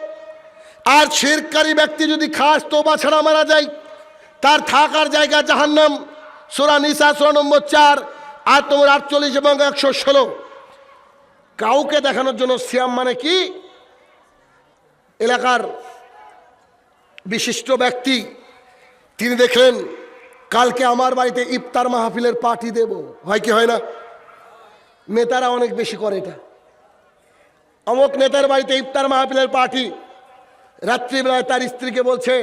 আর শিরককারী ব্যক্তি যদি খাস তওবা ছাড়া মারা যায়, তার থাকার জায়গা জাহান্নাম। সূরা নিসা সূরা নম্বর 4 আয়াত নম্বর 48 এবং 116। কাউকে দেখানোর জন্য সিয়াম মানে কি? এলাকার বিশিষ্ট ব্যক্তি তিনি দেখলেন, কালকে আমার বাড়িতে ইফতার মাহফিলের পার্টি দেব, হয় কি হয় না? নেতারা অনেক বেশি করে এটা। অমুক নেতার বাড়িতে ইফতার মাহফিলের পার্টি, রাত্রিবেলায় তার স্ত্রীকে বলছে,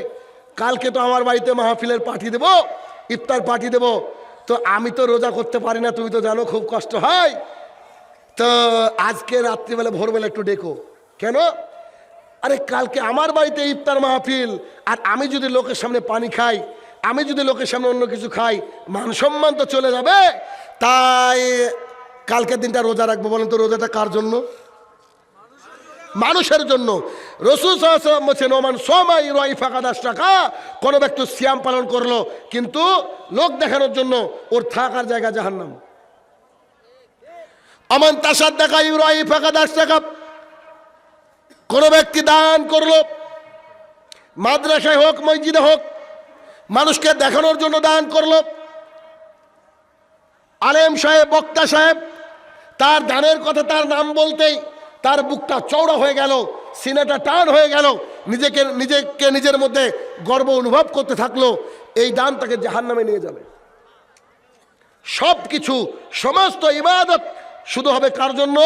কালকে তো আমার বাড়িতে মাহফিলের পার্টি দেব, ইফতার পার্টি দেব, তো আমি তো রোজা করতে পারি না, তুমি তো জানো খুব কষ্ট হয়, তো আজকে রাত্রিবেলা ভোরবেলা একটু ডেকো। কেন? আরে কালকে আমার বাড়িতে ইফতার মাহফিল, আর আমি যদি লোকের সামনে পানি খাই, আমি যদি লোকের সামনে অন্য কিছু খাই, মান সম্মান তো চলে যাবে। তাই কালকের দিনটা রোজা রাখবো। বলেন তো, রোজাটা কার জন্য? মানুষের জন্য। রাসূল সাল্লাল্লাহু আলাইহি ওয়াসাল্লাম বলেন, ওমান সামা ইউরাই ফাকাদ আশরাকা, কোন ব্যক্তি সিয়াম পালন করলো কিন্তু লোক দেখানোর জন্য, ওর থাকার জায়গা জাহান্নাম। ওমান তাসাদ্দাকা ইউরাই ফাকাদ আশরাকা, কোন ব্যক্তি দান করলো, মাদ্রাসায় হোক মসজিদে হোক, মানুষকে দেখানোর জন্য দান করলো। আলেম সাহেব, বক্তা সাহেব, তার দানের কথা, তার নাম বলতেই তার বুকটা চওড়া হয়ে গেল, সিনাটা টান হয়ে গেল, নিজেকে নিজের মধ্যে গর্ব অনুভব করতে থাকলো। এই দান তাকে জাহান্নামে নিয়ে যাবে। সব কিছু, সমস্ত ইবাদত শুধু হবে কার জন্য?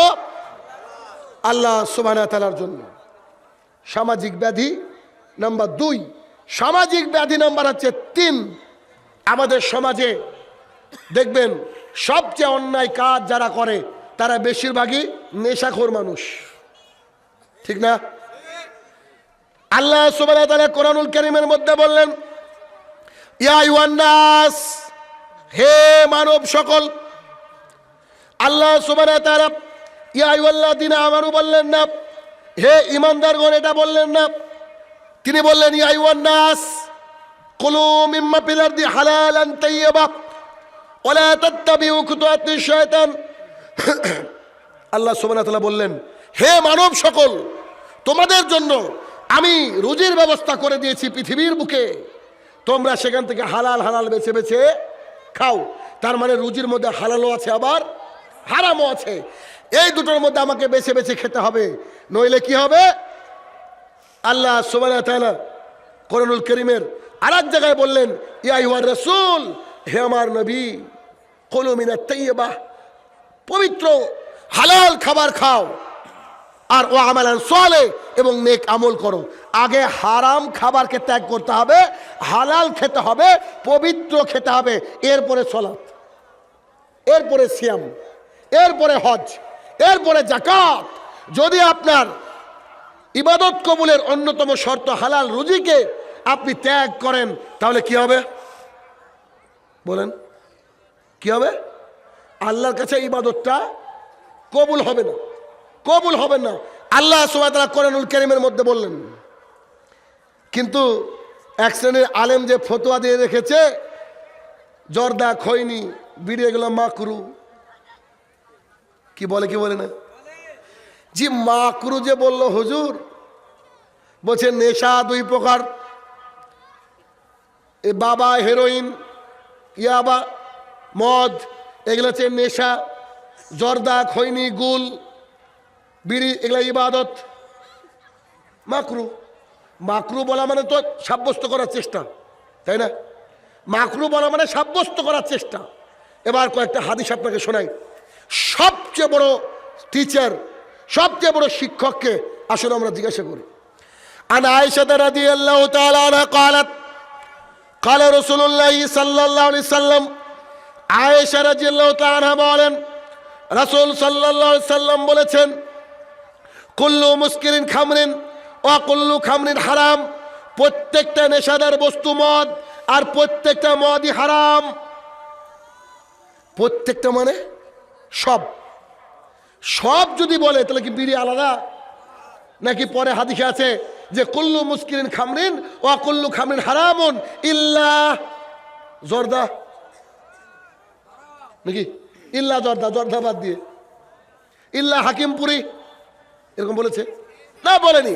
আল্লাহ সুবহানাহু ওয়া তাআলার জন্য। সামাজিক ব্যাধি নাম্বার 2। সামাজিক ব্যাধি নাম্বার হচ্ছে 3। আমাদের সমাজে দেখবেন সবচেয়ে অন্যায় কাজ যারা করে, তারা বেশিরভাগই নেশাখোর মানুষ, ঠিক না? আল্লাহ সুবহানাহু ওয়া তাআলা কোরআনুল কারীমের মধ্যে বললেন, ইয়া আইয়ুহান নাস, হে মানব সকল। আল্লাহ সুবহানাহু ওয়া তাআলা ইয়া আইয়ুহাল্লাযীনা আমানু বললেন না, হে ঈমানদারগণ এটা বললেন না। তিনি বললেন, ইয়া আইয়ুহান নাস কুলু মিম্মা ফিল আরদি হালালান তাইয়্যিবা ওয়া লা তাত্তাবিউ খুতুওয়াতিশ শায়তান। আল্লাহ সুবহানাহু ওয়া তাআলা বললেন, হে মানব সকল, তোমাদের জন্য আমি রুজির ব্যবস্থা করে দিয়েছি পৃথিবীর বুকে, তোমরা সেখান থেকে হালাল হালাল বেছে বেছে খাও। তার মানে রুজির মধ্যে হালালও আছে, আবার হারামও আছে। এই দুটোর মধ্যে আমাকে বেছে বেছে খেতে হবে, নইলে কি হবে? আল্লাহ সুবহানাহু ওয়া তাআলা কোরআনুল কারীমের আরেক জায়গায় বললেন, ইয়া আইয়ুহার রাসূল, হে আমার নবী, কুলু মিনাত তাইয়্যিবাহ, পবিত্র হালাল খাবার খাও, আর ও আমালান সালেহ, এবং নেক আমল করো। আগে হারাম খাবারকে ত্যাগ করতে হবে, হালাল খেতে হবে, পবিত্র খেতে হবে, এরপরে সালাত, এরপরে সিয়াম, এরপরে হজ, এরপরে যাকাত। যদি আপনার ইবাদত কবুলের অন্যতম শর্ত হালাল রুজিকে আপনি ত্যাগ করেন, তাহলে কি হবে? বলেন কি হবে? আল্লাহর কাছে ইবাদতটা কবুল হবে না, কবুল হবে না। আল্লাহ সুবহানাহু ওয়া তাআলা কোরআনুল কারীমের মধ্যে বললেন। কিন্তু এক শ্রেণীর আলেম যে ফতোয়া দিয়ে রেখেছে জর্দা খৈনি বিড়ি এগুলো মাকরু, কি বলে কি বলে না জি, মাকরু যে বলল হুজুর, বলছে নেশা দুই প্রকার, এ বাবা হেরোইন ইয়াবা মদ এগুলো হচ্ছে নেশা, জর্দা খৈনি গুল বিড়ি এগুলো ইবাদত। মাকরু, মাকরু বলা মানে তো সাব্যস্ত করার চেষ্টা, তাই না? মাকরু বলা মানে সাব্যস্ত করার চেষ্টা। এবার কয়েকটা হাদিস আপনাকে শোনাই। সবচেয়ে বড় টিচার, সবচেয়ে বড় শিক্ষককে আসলে আমরা জিজ্ঞাসা করি। আন আয়েশা রাদিয়াল্লাহু তাআলা আনহা ক্বালাত ক্বালা রাসূলুল্লাহ সাল্লাল্লাহু আলাইহি সাল্লাম, আয়েশা রাদিয়াল্লাহু তাআলা আনহা বলেন রাসূল সাল্লাল্লাহু আলাইহি সাল্লাম বলেছেন, কুল্লু মুসকিরিন খামরিন ওয়া কুল্লু খামরিন হারাম, প্রত্যেকটা নেশাদার বস্তু মদ আর প্রত্যেকটা মদই হারাম। প্রত্যেকটা মানে সব, সব যদি বলে তাহলে কি বিড়ি আলাদা? নাকি পরে হাদিসে আছে যে কুল্লু মুসকিরিন খামরিন ওয়া কুল্লু খামরিন হারামুন ইল্লা জর্দা, নাকি ইল্লা জর্দা, জর্দা বাদ দিয়ে ইল্লা হাকিমপুরি এরকম বলেছে না? বলেনি।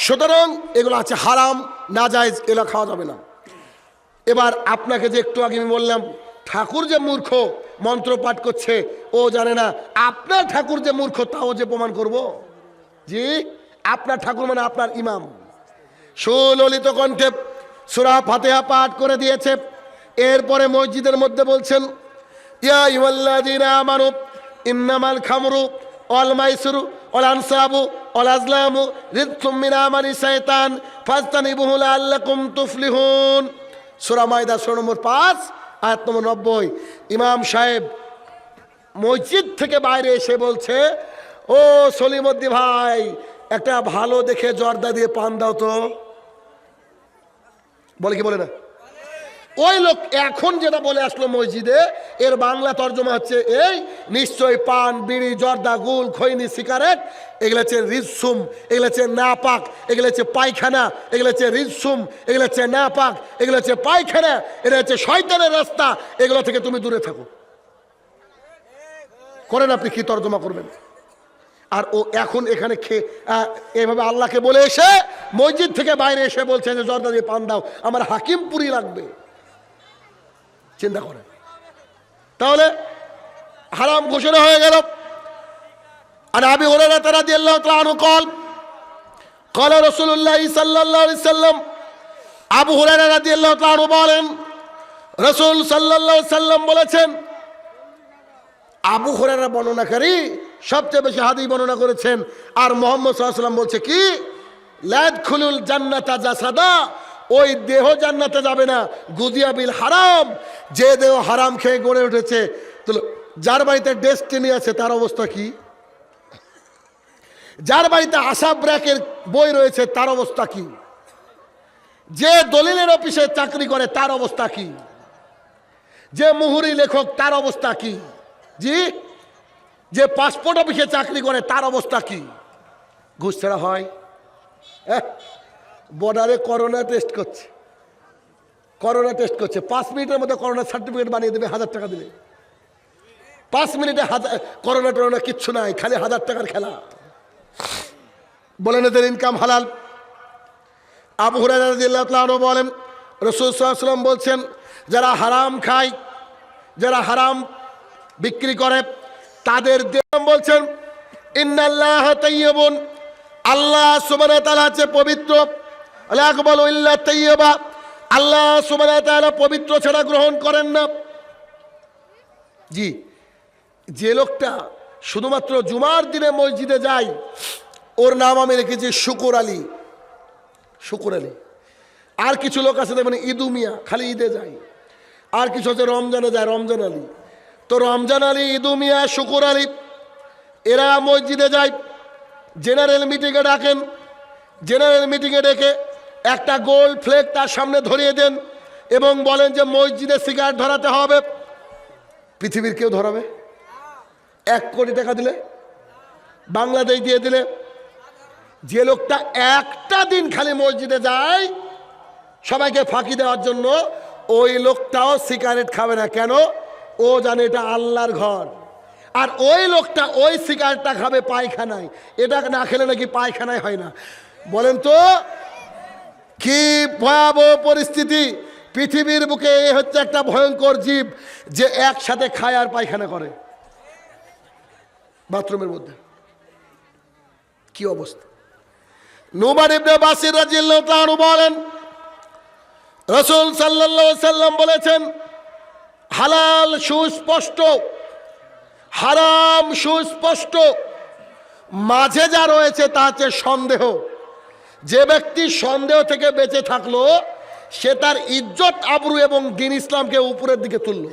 সুতরাং এগুলো আছে হারাম, নাজায়েজ, এগুলো খাওয়া যাবে না। এবার আপনাকে যে একটু আগে আমি বললাম ঠাকুর যে মূর্খ মন্ত্র পাঠ করছে ও জানে না, আপনার ঠাকুর যে মূর্খ তাও যে প্রমাণ করব। জি, আপনার ঠাকুর মানে আপনার ইমাম সুললিত কণ্ঠে সূরা ফাতিহা পাঠ করে দিয়েছে। এরপরে মসজিদের মধ্যে বলছেন, ইয়া আইয়ুহাল্লাযীনা আমানু ইন্নামাল খামরু ওয়াল মাইসিরু ওয়াল আনসাবু ওয়াল আজলামু রিজকুম মিন আমালি শাইতান ফাজতানিবুহু লাআল্লাকুম তুফলিহুন। সূরা মাইদা সূরা নম্বর 5 আয়াত নম্বর 90। ইমাম সাহেব মসজিদ থেকে বাইরে এসে বলছে, ও সলিমুদ্দি ভাই, একটা ভালো দেখে জর্দা দিয়ে পান দাও তো। বলে কি বলে না? ওই লোক এখন যেটা বলে আসলো মসজিদে, এর বাংলা তর্জমা হচ্ছে এই, নিশ্চয়ই পান বিড়ি জর্দা গুল খৈনি সিগারেট এগুলো হচ্ছে রিজসুম, এগুলো হচ্ছে নাপাক, এগুলো হচ্ছে পায়খানা, এগুলো হচ্ছে রিজসুম, এগুলো হচ্ছে নাপাক, এগুলো হচ্ছে পায়খানা, এটা হচ্ছে শয়তানের রাস্তা, এগুলো থেকে তুমি দূরে থাকো। করেন আপনি কি তর্জমা করবেন? আর ও এখন এখানে এভাবে আল্লাহকে বলে এসে মসজিদ থেকে বাইরে এসে বলছে যে জর্দা দিয়ে পান দাও, আমার হাকিমপুরি লাগবে। চিন্তা করেন, তাহলে হারাম ঘোষণা হয়ে গেল। আর আবি হুরায়রা রাদিয়াল্লাহু তাআলা আনহু ক্বালা রাসূলুল্লাহ সাল্লাল্লাহু আলাইহি সাল্লাম, আবু হুরায়রা রাদিয়াল্লাহু তাআলা আনহু বলেন রাসূল সাল্লাল্লাহু আলাইহি সাল্লাম বলেছেন, আবু হুরায়রা বর্ণনাকারী সবচেয়ে বেশি হাদিস বর্ণনা করেছেন। আর মুহাম্মদ সাল্লাল্লাহু আলাইহি সাল্লাম বলছে কি, লা ইয়াদখুলুল জান্নাতা জাসাদা, ওই দেহ জান্নাতে যাবে না, গুদিয়া বিল হারাম, যে দেহ হারাম খেয়ে গড়ে উঠেছে। তো যার বাড়িতে ডেস্টিনি আছে তার অবস্থা কি? যার বাড়িতে আশাব ব্র্যাকের বই রয়েছে তার অবস্থা কি? যে দলিলের অফিসে চাকরি করে তার অবস্থা কি? যে মুহুরি লেখক তার অবস্থা কি? জি, যে পাসপোর্ট অফিসে চাকরি করে তার অবস্থা কি? ঘুষ ছাড়া হয়? বর্ডারে করোনা টেস্ট করছে, করোনা টেস্ট করছে, 5 মিনিটের মধ্যে করোনা সার্টিফিকেট বানিয়ে দেবে 1000 টাকা দিলে। 5 মিনিটে করোনা টরোনা কিচ্ছু নাই, খালি 1000 টাকার খেলা। বলেন এদের ইনকাম হালাল। আবু হুরায়রা রাদিয়াল্লাহু তাআলা আনহু বলেন রাসূল সাল্লাল্লাহু আলাইহি ওয়াসাল্লাম বলছেন, যারা হারাম খায়, যারা হারাম বিক্রি করে তাদের দেহ বলছেন ইন্নাল্লাহা তাইয়্যিবুন, আল্লাহ সুবহানাহু ওয়া তাআলা হচ্ছে পবিত্র, লা ইয়াকবালু ইল্লা তাইয়্যিবা, আল্লাহ সুবহানাহু ওয়া তাআলা পবিত্র ছাড়া গ্রহণ করেন না। জি, যে লোকটা শুধুমাত্র জুমার দিনে মসজিদে যায় ওর নাম আমি রেখেছি শুকুর আলী। শুকুর আলী। আর কিছু লোক আছে দেখবেন ইদু মিয়া, খালি ঈদে যায়। আর কিছু হচ্ছে রমজানে যায়, রমজান আলী। তো রমজান আলী, ইদু মিয়া, শুকুর আলী এরা মসজিদে যায়, জেনারেল মিটিংয়ে ডাকেন, জেনারেল মিটিংয়ে ডেকে একটা গোল ফ্লেগ তার সামনে ধরিয়ে দেন এবং বলেন যে মসজিদে সিগারেট ধরাতে হবে। পৃথিবীর কেউ ধরাবে? 1 কোটি টাকা দিলে, বাংলাদেশ দিয়ে দিলে, যে লোকটা একটা দিন খালি মসজিদে যায় সবাইকে ফাঁকি দেওয়ার জন্য, ওই লোকটাও সিগারেট খাবে না। কেন? ও জানে এটা আল্লাহর ঘর। আর ওই লোকটা ওই সিগারেটটা খাবে পায়খানায়। এটা না খেলে নাকি পায়খানায় হয় না। বলেন তো কি ভয়াবহ পরিস্থিতি! পৃথিবীর বুকে এ হচ্ছে একটা ভয়ঙ্কর জীব যে একসাথে খায় আর পায়খানা করে বাথরুমের মধ্যে। কি অবস্থা! নুমান ইবনে বাসির রাদিয়াল্লাহু তাআলা বলেন, রাসূল সাল্লাল্লাহু আলাইহি সাল্লাম বলেছেন, হালাল সুস্পষ্ট, হারাম সুস্পষ্ট, মাঝে যা রয়েছে তা হচ্ছে সন্দেহ। যে ব্যক্তি সন্দেহ থেকে বেঁচে থাকলো সে তার ইজ্জত, আবরু এবং দ্বীন ইসলামকে উপরের দিকে তুলল।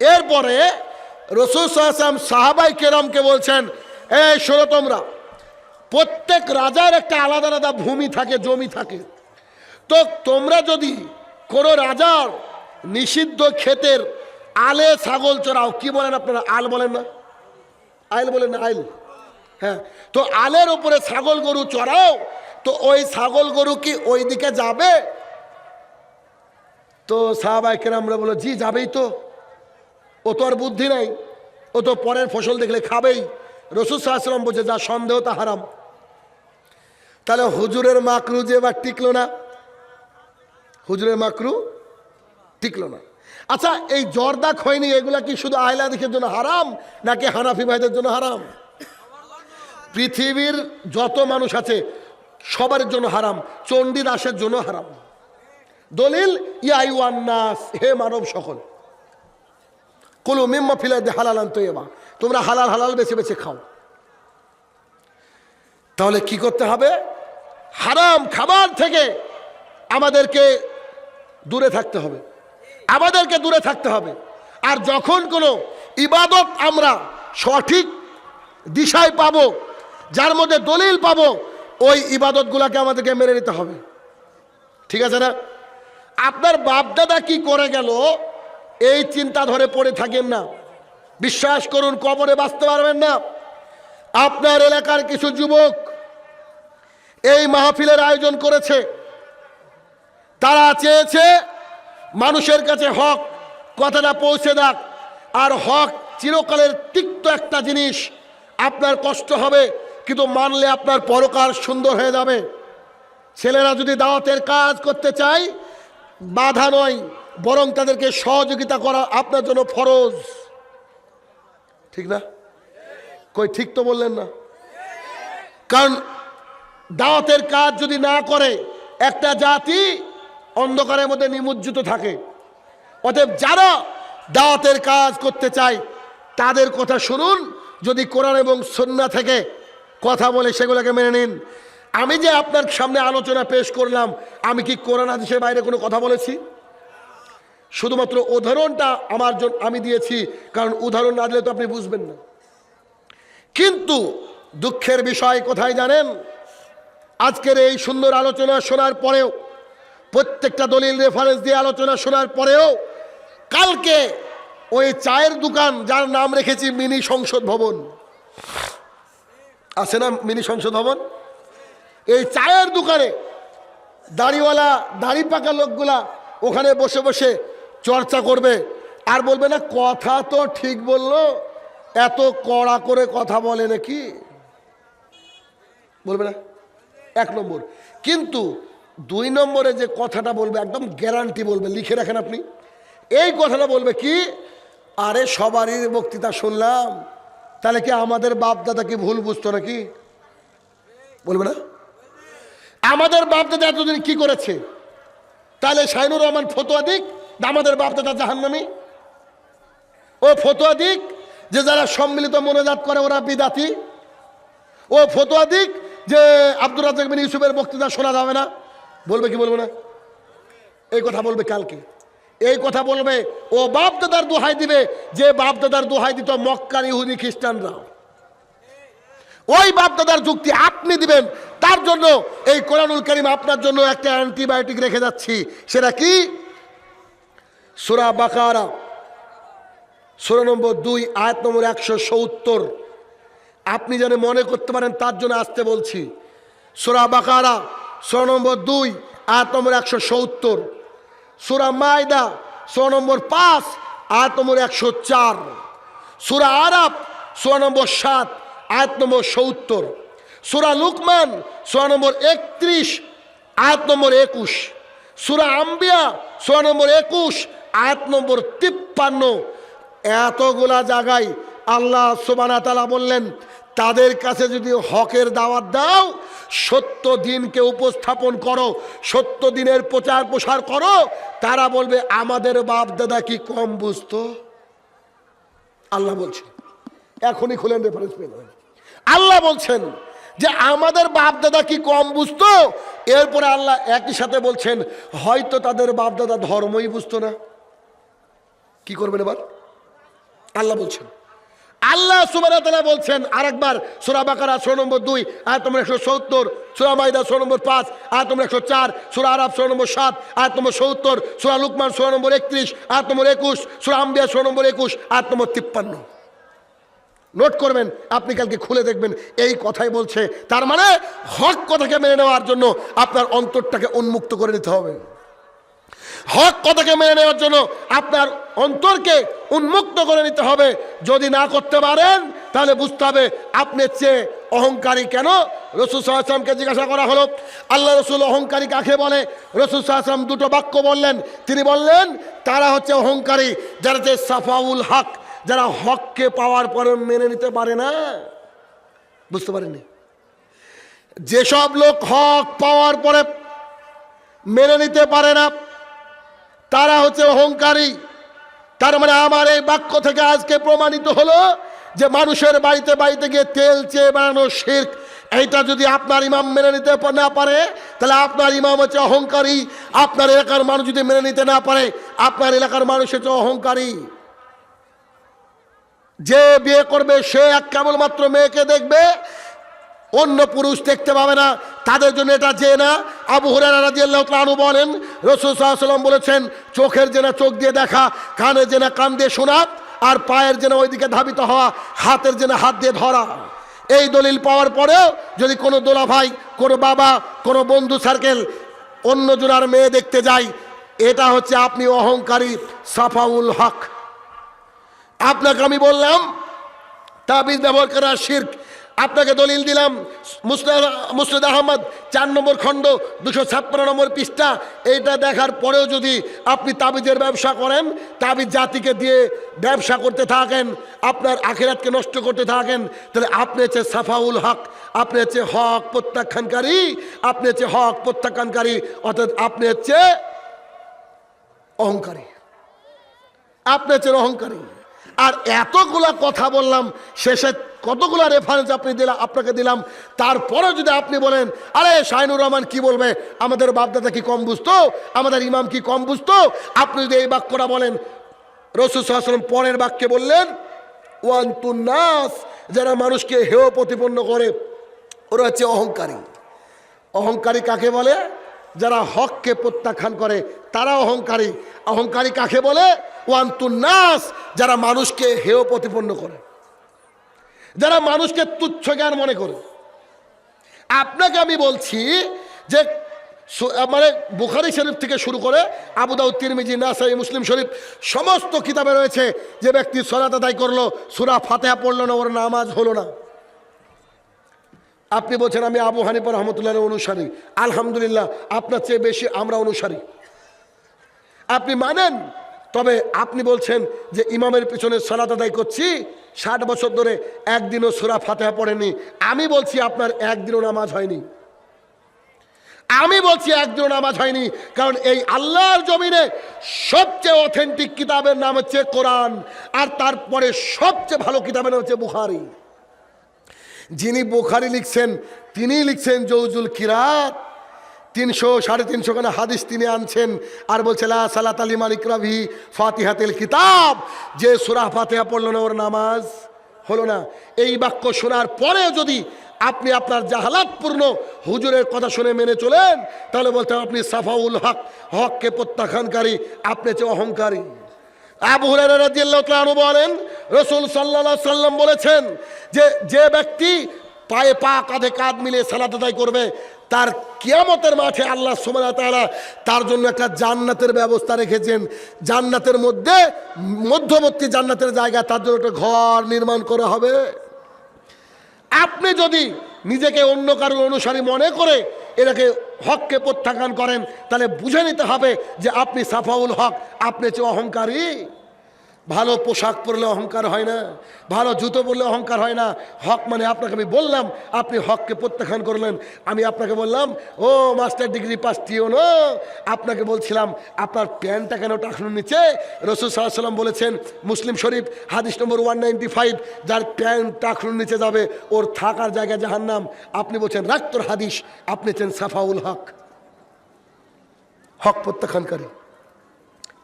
এরপরে রাসূল সাল্লাল্লাহু আলাইহি ওয়াসাল্লাম সাহাবায়ে কেরামকে বলছেন, এই শোনো, তোমরা প্রত্যেক রাজার একটা আলাদা আলাদা ভূমি থাকে, জমি থাকে। তো তোমরা যদি কোনো রাজার নিষিদ্ধ ক্ষেতের আলে ছাগল চড়াও, কি বলেন আপনারা? আল বলেন না? আইল বলেন না? আইল, হ্যাঁ। তো আলের উপরে ছাগল গরু চড়াও, তো ওই ছাগল গরু কি ওই দিকে যাবে? তো সাহাবায়ে কেরামরা বলো, জি যাবেই তো, ও তো আর বুদ্ধি নাই, ও তো পরের ফসল দেখলে খাবেই। রাসূল সাল্লাল্লাহু আলাইহি ওয়াসাল্লাম বলছে, যা সন্দেহ তা হারাম। তাহলে হুজুরের মাকরু যে এবার টিকলো না, হুজুরের মাকরু টিকলো না। আচ্ছা, এই জর্দা খৈনি এগুলা কি শুধু আহলাদিসের জন্য হারাম নাকি হানাফি ভাইদের জন্য হারাম? পৃথিবীর যত মানুষ আছে সবার জন্য হারাম, চণ্ডীদাসের জন্য হারাম। দলিল, ইয়া আইয়ুহান নাস, হে মানব সকল, কুলু মিম্মা ফিল আরদি হালালান তাইয়্যিবা, তোমরা হালাল হালাল বেছে বেছে খাও। তাহলে কি করতে হবে? হারাম খাবার থেকে আমাদেরকে দূরে থাকতে হবে, আমাদেরকে দূরে থাকতে হবে। আর যখন কোনো ইবাদত আমরা সঠিক দিশায় পাবো, যার মধ্যে দলিল পাবো, ওই ইবাদতগুলোকে আমাদেরকে মেনে নিতে হবে। ঠিক আছে না? আপনার বাপদাদা কি করে গেল এই চিন্তা ধরে পড়ে থাকেন না। বিশ্বাস করুন, কবরে বাঁচতে পারবেন না। আপনার এলাকার কিছু যুবক এই মাহফিলের আয়োজন করেছে, তারা চেয়েছে মানুষের কাছে হক কথাটা পৌঁছে দেখ। আর হক চিরকালের তিক্ত একটা জিনিস, আপনার কষ্ট হবে কিন্তু মানলে আপনার পরকাল সুন্দর হয়ে যাবে। ছেলেরা যদি দাওয়াতের কাজ করতে চায়, বাধা নয়, বরং তাদেরকে সহযোগিতা করা আপনার জন্য ফরজ। ঠিক না? কই ঠিক তো বললেন না? কারণ দাওয়াতের কাজ যদি না করে একটা জাতি অন্ধকারের মধ্যে নিমজ্জিত থাকে। অতএব যারা দাওয়াতের কাজ করতে চায় তাদের কথা শুনুন, যদি কোরআন এবং সুন্নাহ থেকে কথা বলে সেগুলোকে মেনে নিন। আমি যে আপনার সামনে আলোচনা পেশ করলাম, আমি কি কোরআন হাদিসের বাইরে কোনো কথা বলেছি? শুধুমাত্র উদাহরণটা আমার জন্য আমি দিয়েছি, কারণ উদাহরণ না দিলে তো আপনি বুঝবেন না। কিন্তু দুঃখের বিষয় কোথায় জানেন? আজকের এই সুন্দর আলোচনা শোনার পরেও, প্রত্যেকটা দলিল রেফারেন্স দিয়ে আলোচনা শোনার পরেও, কালকে ওই চায়ের দোকান যার নাম রেখেছি মিনি সংসদ ভবন, আছে না মিনি সংসদ ভবন? এই চায়ের দোকানে দাড়িওয়ালা দাড়ি পাকা লোকগুলা ওখানে বসে বসে চর্চা করবে আর বলবে না কথা তো ঠিক বললো, এত কড়া করে কথা বলে নাকি, বলবে না? 1 নম্বর। কিন্তু 2 নম্বরে যে কথাটা বলবে একদম গ্যারান্টি বলবে, লিখে রাখেন আপনি, এই কথাটা বলবে কি, আরে সবারই বক্তৃতা শুনলাম, তাহলে কি আমাদের বাপ দাদা কি ভুল বুঝতো নাকি? বলবে না? আমাদের বাপ দাদা এতদিন কি করেছে? তাহলে শাইনুর রহমান ফতোয়া দিক আমাদের বাপ দাদা জাহান্নামী, ও ফতোয়া দিক যে যারা সম্মিলিত মোনাজাত করে ওরা বিদাতি, ও ফতোয়া দিক যে আব্দুর রাজ্জাক বিন ইউসুফের বক্তৃতা শোনা যাবে না। বলবে কি বলবে না? এই কথা বলবে কালকে, এই কথা বলবে। ও বাপ দাদার দোহাই দিবে যে বাপ দাদার দোহাই দিত মক্কার ইহুদি খ্রিস্টানরা। ওই বাপ দাদার যুক্তি আপনি দিবেন। তার জন্য এই কোরআনুল কারীম আপনার জন্য একটা অ্যান্টিবায়োটিক রেখে যাচ্ছি। সেটা কি? সূরা বাকারা সূরা নম্বর 2 আয়াত নম্বর 170। আপনি যেন মনে করতে পারেন তার জন্য আসতে বলছি। সূরা বাকারা সূরা নম্বর 2 আয়াত নম্বর 170। সূরা মায়দা সূরা নম্বর 5 আয়াত নম্বর 104। সূরা আরাফ সূরা নম্বর 7 আয়াত নম্বর 70। সূরা লুকমান সূরা নম্বর 31 আয়াত নম্বর 21। সূরা আম্বিয়া সূরা নম্বর 21 আয়াত নম্বর 53। এতগুলা জায়গায় আল্লাহ সুবহানাহু ওয়া তাআলা বললেন, তাদের কাছে যদি হকের দাওয়াত দাও, সত্য দিনকে উপস্থাপন করো, সত্য দিনের প্রচার প্রসার করো, তারা বলবে আমাদের বাপ দাদা কি কম বুঝতো। আল্লাহ বলছেন, এখনই খুলেন রেফারেন্স পেয়ে নেবেন। আল্লাহ বলছেন যে আমাদের বাপ দাদা কি কম বুঝতো। এরপরে আল্লাহ একই সাথে বলছেন হয়তো তাদের বাপ দাদা ধর্মই বুঝতো না। কি করবেন এবার? আল্লাহ বলছেন, আল্লাহ সুবহানাহু ওয়া তাআলা বলছেন আরেকবার সূরা বাকারা সূরা নম্বর 2 আয়াত নম্বর 170, সূরা মাইদা সূরা নম্বর 5 আয়াত নম্বর 104, সূরা আরাফ সূরা নম্বর 7 আয়াত নম্বর 70, সূরা লুকমান সূরা নম্বর 31 আয়াত নম্বর 21, সূরা আম্বিয়া সূরা নম্বর 21 আয়াত নম্বর 53। নোট করবেন, আপনি কালকে খুলে দেখবেন এই কথাই বলছে। তার মানে হক কথাকে মেনে নেওয়ার জন্য আপনার অন্তরটাকে উন্মুক্ত করে নিতে হবে। হক কথাকে মেনে নেওয়ার জন্য আপনার অন্তরকে উন্মুক্ত করে নিতে হবে। যদি না করতে পারেন তাহলে বুঝতে হবে আপনি চেয়ে অহংকারী কেন। রাসূল সাল্লাল্লাহু আলাইহি ওয়াসাল্লামকে জিজ্ঞাসা করা হলো আল্লাহ রাসূল অহংকারী কাকে বলে। রাসূল সাল্লাল্লাহু আলাইহি ওয়াসাল্লাম দুটো বাক্য বললেন। তিনি বললেন তারা হচ্ছে অহংকারী যারা যে সাফাউল হক, যারা হককে পাওয়ার পরে মেনে নিতে পারে না। বুঝতে পারেননি? যেসব লোক হক পাওয়ার পরে মেনে নিতে পারে না তারা হচ্ছে অহংকারী। তার মানে আমার এই বাক্য থেকে আজকে প্রমাণিত হলো যে মানুষের বাড়িতে বাড়িতে গিয়ে তেল চেয়ে বানানো শিরক, এইটা যদি আপনার ইমাম মেনে নিতে না পারে তাহলে আপনার ইমাম হচ্ছে অহংকারী। আপনার এলাকার মানুষ যদি মেনে নিতে না পারে আপনার এলাকার মানুষ হচ্ছে অহংকারী। যে বিয়ে করবে সে এক কেবলমাত্র মেয়েকে দেখবে, অন্য পুরুষ দেখতে পাবে না, তাদের জন্য এটা যে না। আবু হুরায়রা রাদিয়াল্লাহু তাআলা আনহু বলেন রাসূল সাল্লাল্লাহু আলাইহি ওয়াসাল্লাম বলেছেন চোখের জেনা চোখ দিয়ে দেখা, কানের জেনা কান দিয়ে শোনা, আর পায়ের জেনা ওইদিকে ধাবিত হওয়া, হাতের জেনা হাত দিয়ে ধরা। এই দলিল পাওয়ার পরেও যদি কোনো দোলা ভাই, কোনো বাবা, কোনো বন্ধু সার্কেল অন্য জনার মেয়ে দেখতে যায়, এটা হচ্ছে আপনি অহংকারী, সাফাউল হক। আপনাকে আমি বললাম তাবিজ ব্যবহার করা শিরক, আপনাকে দলিল দিলাম মুসনাদ আহমদ 4 নম্বর খণ্ড 256 নম্বর পৃষ্ঠা। এইটা দেখার পরেও যদি আপনি তাবিজের ব্যবসা করেন, তাবিজ জাতিকে দিয়ে ব্যবসা করতে থাকেন, আপনার আখিরাতকে নষ্ট করতে থাকেন, তাহলে আপনি হচ্ছে সাফাউল হক, আপনি হচ্ছে হক প্রত্যাখ্যানকারী, আপনি হচ্ছে হক প্রত্যাখ্যানকারী, অর্থাৎ আপনি হচ্ছে অহংকারী, আপনি হচ্ছেন অহংকারী। আর এতগুলা কথা বললাম, শেষে কতগুলা রেফারেন্স আপনাকে দিলাম, তারপরে যদি আপনি বলেন আরে শাহিনুর রহমান কি বলবে, আমাদের বাপদাদা কি কম বুঝতো, আমাদের ইমাম কি কম বুঝতো, আপনি যদি এই বাক্যটা বলেন, রাসূল সাল্লাল্লাহু আলাইহি ওয়াসাল্লাম পরের বাক্যে বললেন ওয়ান্তুন নাস, যারা মানুষকে হেয় প্রতিপন্ন করে ওরা হচ্ছে অহংকারী। অহংকারী কাকে বলে? যারা হককে প্রত্যাখ্যান করে তারা অহংকারী। অহংকারী কাকে বলে? ওয়ান্তুন নাস, যারা মানুষকে হেয় প্রতিপন্ন করে, যারা মানুষকে তুচ্ছ জ্ঞান মনে করে। আপনাকে আমি বলছি যে মানে বুখারী শরীফ থেকে শুরু করে আবু দাউদ, তিরমিজি, নাসাই, মুসলিম শরীফ সমস্ত কিতাবে রয়েছে যে ব্যক্তি সালাত আদায় করলো, সূরা ফাতিহা পড়লো না, ওর নামাজ হলো না। আপনি বলছেন আমি আবু হানিফা রাহমাতুল্লাহর অনুসারী, আলহামদুলিল্লাহ আপনার চেয়ে বেশি আমরা অনুসারী, আপনি মানেন। তবে আপনি বলছেন যে ইমামের পিছনে সালাত আদায় করছি 60 বছর ধরে, একদিনও সূরা ফাতিহা পড়েনি। আমি বলছি আপনার একদিনও নামাজ হয়নি, আমি বলছি একদিনও নামাজ হয়নি। কারণ এই আল্লাহর জমিনে সবচেয়ে অথেন্টিক কিতাবের নাম হচ্ছে কোরআন, আর তারপরে সবচেয়ে ভালো কিতাবের নাম হচ্ছে বুখারী। যিনি বুখারী লিখছেন তিনি লিখছেন জৌজুল কিরাত, 300-350 খানা হাদিস তিনি আনছেন, আর বলছে লা সালাত লিমান ইকরা বিহি ফাতিহাতুল কিতাব, যে সূরা ফাতিহা পড়লো না ওর নামাজ হলো না। এই বাক্য শোনার পরে যদি আপনি আপনার জাহালাতপূর্ণ হুজুরের কথা শুনে মেনে চলেন, তাহলে বলতে আপনি সাফাউল হক, হককে প্রত্যাখ্যানকারী, আপনি হচ্ছে অহংকারী। আবু হুরায়রা রাদিয়াল্লাহু তাআলা আনহু বলেন, রাসূল সাল্লাল্লাহু আলাইহি সাল্লাম বলেছেন যে ব্যক্তি পায়ে পা কাঁধে কাঁধ মিলিয়ে সালাত আদায় করবে, তার কিয়ামতের মাঠে আল্লাহ সুবহানাহু ওয়া তাআলা তার জন্য একটা জান্নাতের ব্যবস্থা রেখেছেন। জান্নাতের মধ্যে মধ্যবর্তী জান্নাতের জায়গা, তার জন্য একটা ঘর নির্মাণ করা হবে। আপনি যদি নিজেকে অন্য কারোর অনুসারী মনে করে এটাকে হককে প্রত্যাখ্যান করেন, তাহলে বুঝে নিতে হবে যে আপনি সাফাউল হক, আপনি চেয়ে অহংকারী। ভালো পোশাক পরলে অহংকার হয় না, ভালো জুতো পরলে অহংকার হয় না। হক মানে আপনাকে আমি বললাম, আপনি হককে প্রত্যাখ্যান করলেন। আমি আপনাকে বললাম, ও মাস্টার ডিগ্রি পাস টিওনো, আপনাকে বলছিলাম আপনার প্যান্টটা কেন টাকনুর নিচে? রাসূল সাল্লাল্লাহু আলাইহি ওয়াসাল্লাম বলেছেন, মুসলিম শরীফ হাদিস নম্বর 195, যার প্যান্ট টাকনুর নিচে যাবে ওর থাকার জায়গা জাহান্নাম। আপনি বলছেন রাক্তর হাদিস, আপনি চেন সাফাউল হক, হক প্রত্যাখ্যানকারী।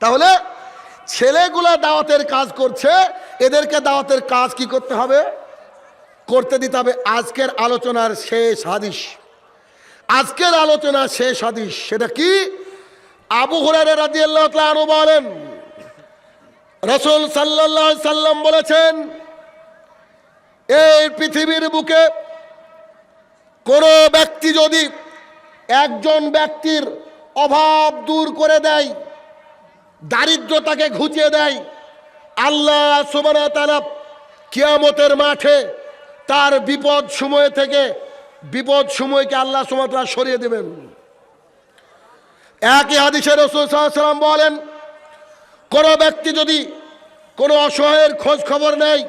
তাহলে ছেলেগুলা দাওয়াতের কাজ করছে, এদেরকে দাওয়াতের কাজ কি করতে হবে? করতে দিতে হবে। আজকের আলোচনার শেষ হাদিস, আজকের আলোচনার শেষ হাদিস সেটা কি? আবু হুরায়রা রাদিয়াল্লাহু তাআলা আনহু বলেন, রাসূল সাল্লাল্লাহু আলাইহি সাল্লাম বলেছেন, এই পৃথিবীর বুকে কোন ব্যক্তি যদি একজন ব্যক্তির অভাব দূর করে দেয়, দারিদ্রতাকে ঘুচিয়ে দেয়, আল্লাহ সুবহানাহু ওয়া তাআলা কিয়ামতের মাঠে তার বিপদ সময় থেকে বিপদ সময়কে আল্লাহ সুবহানাহু ওয়া তাআলা সরিয়ে দেবেন। একই হাদিসে রাসূল সাল্লাল্লাহু আলাইহি ওয়াসাল্লাম বলেন, কোন ব্যক্তি যদি কোনো অসহায়ের খোঁজ খবর নেয়,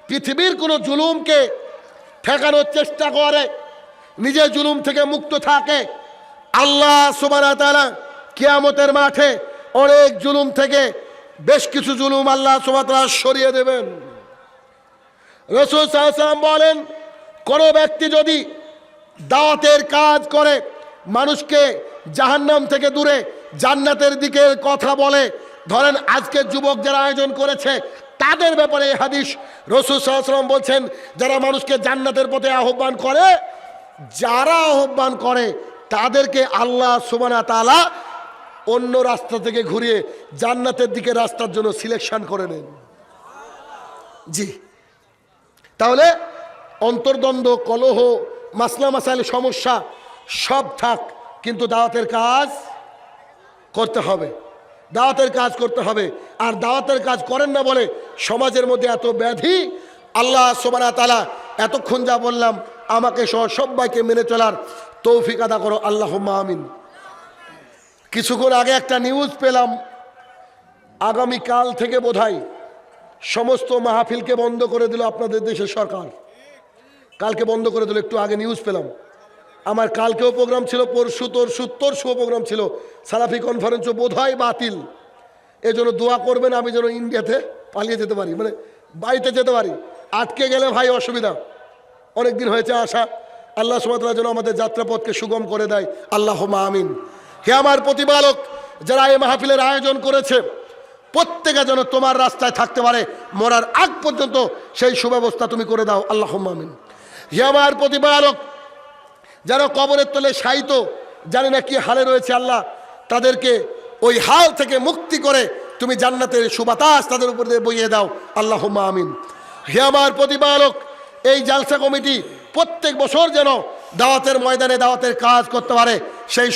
পৃথিবীর কোনো জুলুমকে ঠেকানোর চেষ্টা করে, নিজের জুলুম থেকে মুক্ত থাকে, আল্লাহ সুবহানাহু ওয়া তাআলা কিয়ামতের মাঠে অনেক জুলুম থেকে বেশ কিছু জুলুম আল্লাহ সুবহানাহু ওয়া তাআলা সরিয়ে দেবেন। রাসূল সাল্লাল্লাহু আলাইহি ওয়াসাল্লাম বলেন, কোন ব্যক্তি যদি দাওয়াতের কাজ করে, মানুষকে জাহান্নাম থেকে দূরে জান্নাতের দিকে কথা বলে, ধরেন আজকে যুবক যারা আয়োজন করেছে তাদের ব্যাপারে এই হাদিস, রাসূল সাল্লাল্লাহু আলাইহি ওয়াসাল্লাম বলছেন, যারা মানুষকে জান্নাতের পথে আহ্বান করে, যারা আহ্বান করে তাদেরকে আল্লাহ সুবহানাহু ওয়া তাআলা অন্য রাস্তা থেকে ঘুরিয়ে জান্নাতের দিকে রাস্তার জন্য সিলেকশন করে নেন। জি, তাহলে অন্তর্দ্বন্দ্ব, কলহ, মাসলা মাসাইল, সমস্যা সব থাক, কিন্তু দাওয়াতের কাজ করতে হবে, দাওয়াতের কাজ করতে হবে। আর দাওয়াতের কাজ করেন না বলে সমাজের মধ্যে এত ব্যাধি। আল্লাহ সুবহানাহু ওয়া তাআলা এতক্ষণ যা বললাম আমাকে সহ সবাইকে মেনে চলার তৌফিক আদা করো, আল্লাহুম্মা আমিন। কিছুক্ষণ আগে একটা নিউজ পেলাম, আগামীকাল থেকে বোধহয় সমস্ত মাহফিলকে বন্ধ করে দিল আপনাদের দেশের সরকার। কালকে বন্ধ করে দিল, একটু আগে নিউজ পেলাম। আমার কালকেও প্রোগ্রাম ছিল, তরশুও প্রোগ্রাম ছিল, সালাফি কনফারেন্সও বোধহয় বাতিল। এজন্য দোয়া করবেন আমি যেন ইন্ডিয়াতে পালিয়ে যেতে পারি, মানে বাড়িতে যেতে পারি। আটকে গেলে ভাই অসুবিধা, অনেক দিন হয়েছে আসা। আল্লাহ সুবহানাহু ওয়া তাআলা যেন আমাদের যাত্রাপথকে সুগম করে দেয়, আল্লাহুম্মা আমিন। হে আমার প্রতিপালক, যারা এই মাহফিলের আয়োজন করেছে প্রত্যেকে যেন তোমার রাস্তায় থাকতে পারে মরার আগ পর্যন্ত, সেই সুব্যবস্থা তুমি করে দাও, আল্লাহুম্মা আমিন। হে আমার প্রতিপালক, যারা কবরের তলে শায়িত, জানি না কি হালে রয়েছে, আল্লাহ তাদেরকে ওই হাল থেকে মুক্তি করে তুমি জান্নাতের সুবাতাস তাদের উপর দিয়ে বইয়ে দাও, আল্লাহুম্মা আমিন। হে আমার প্রতিপালক, এই জালসা কমিটি প্রত্যেক বছর যেন দাওয়াতের ময়দানে দাওয়াতের কাজ করতে পারে, সেই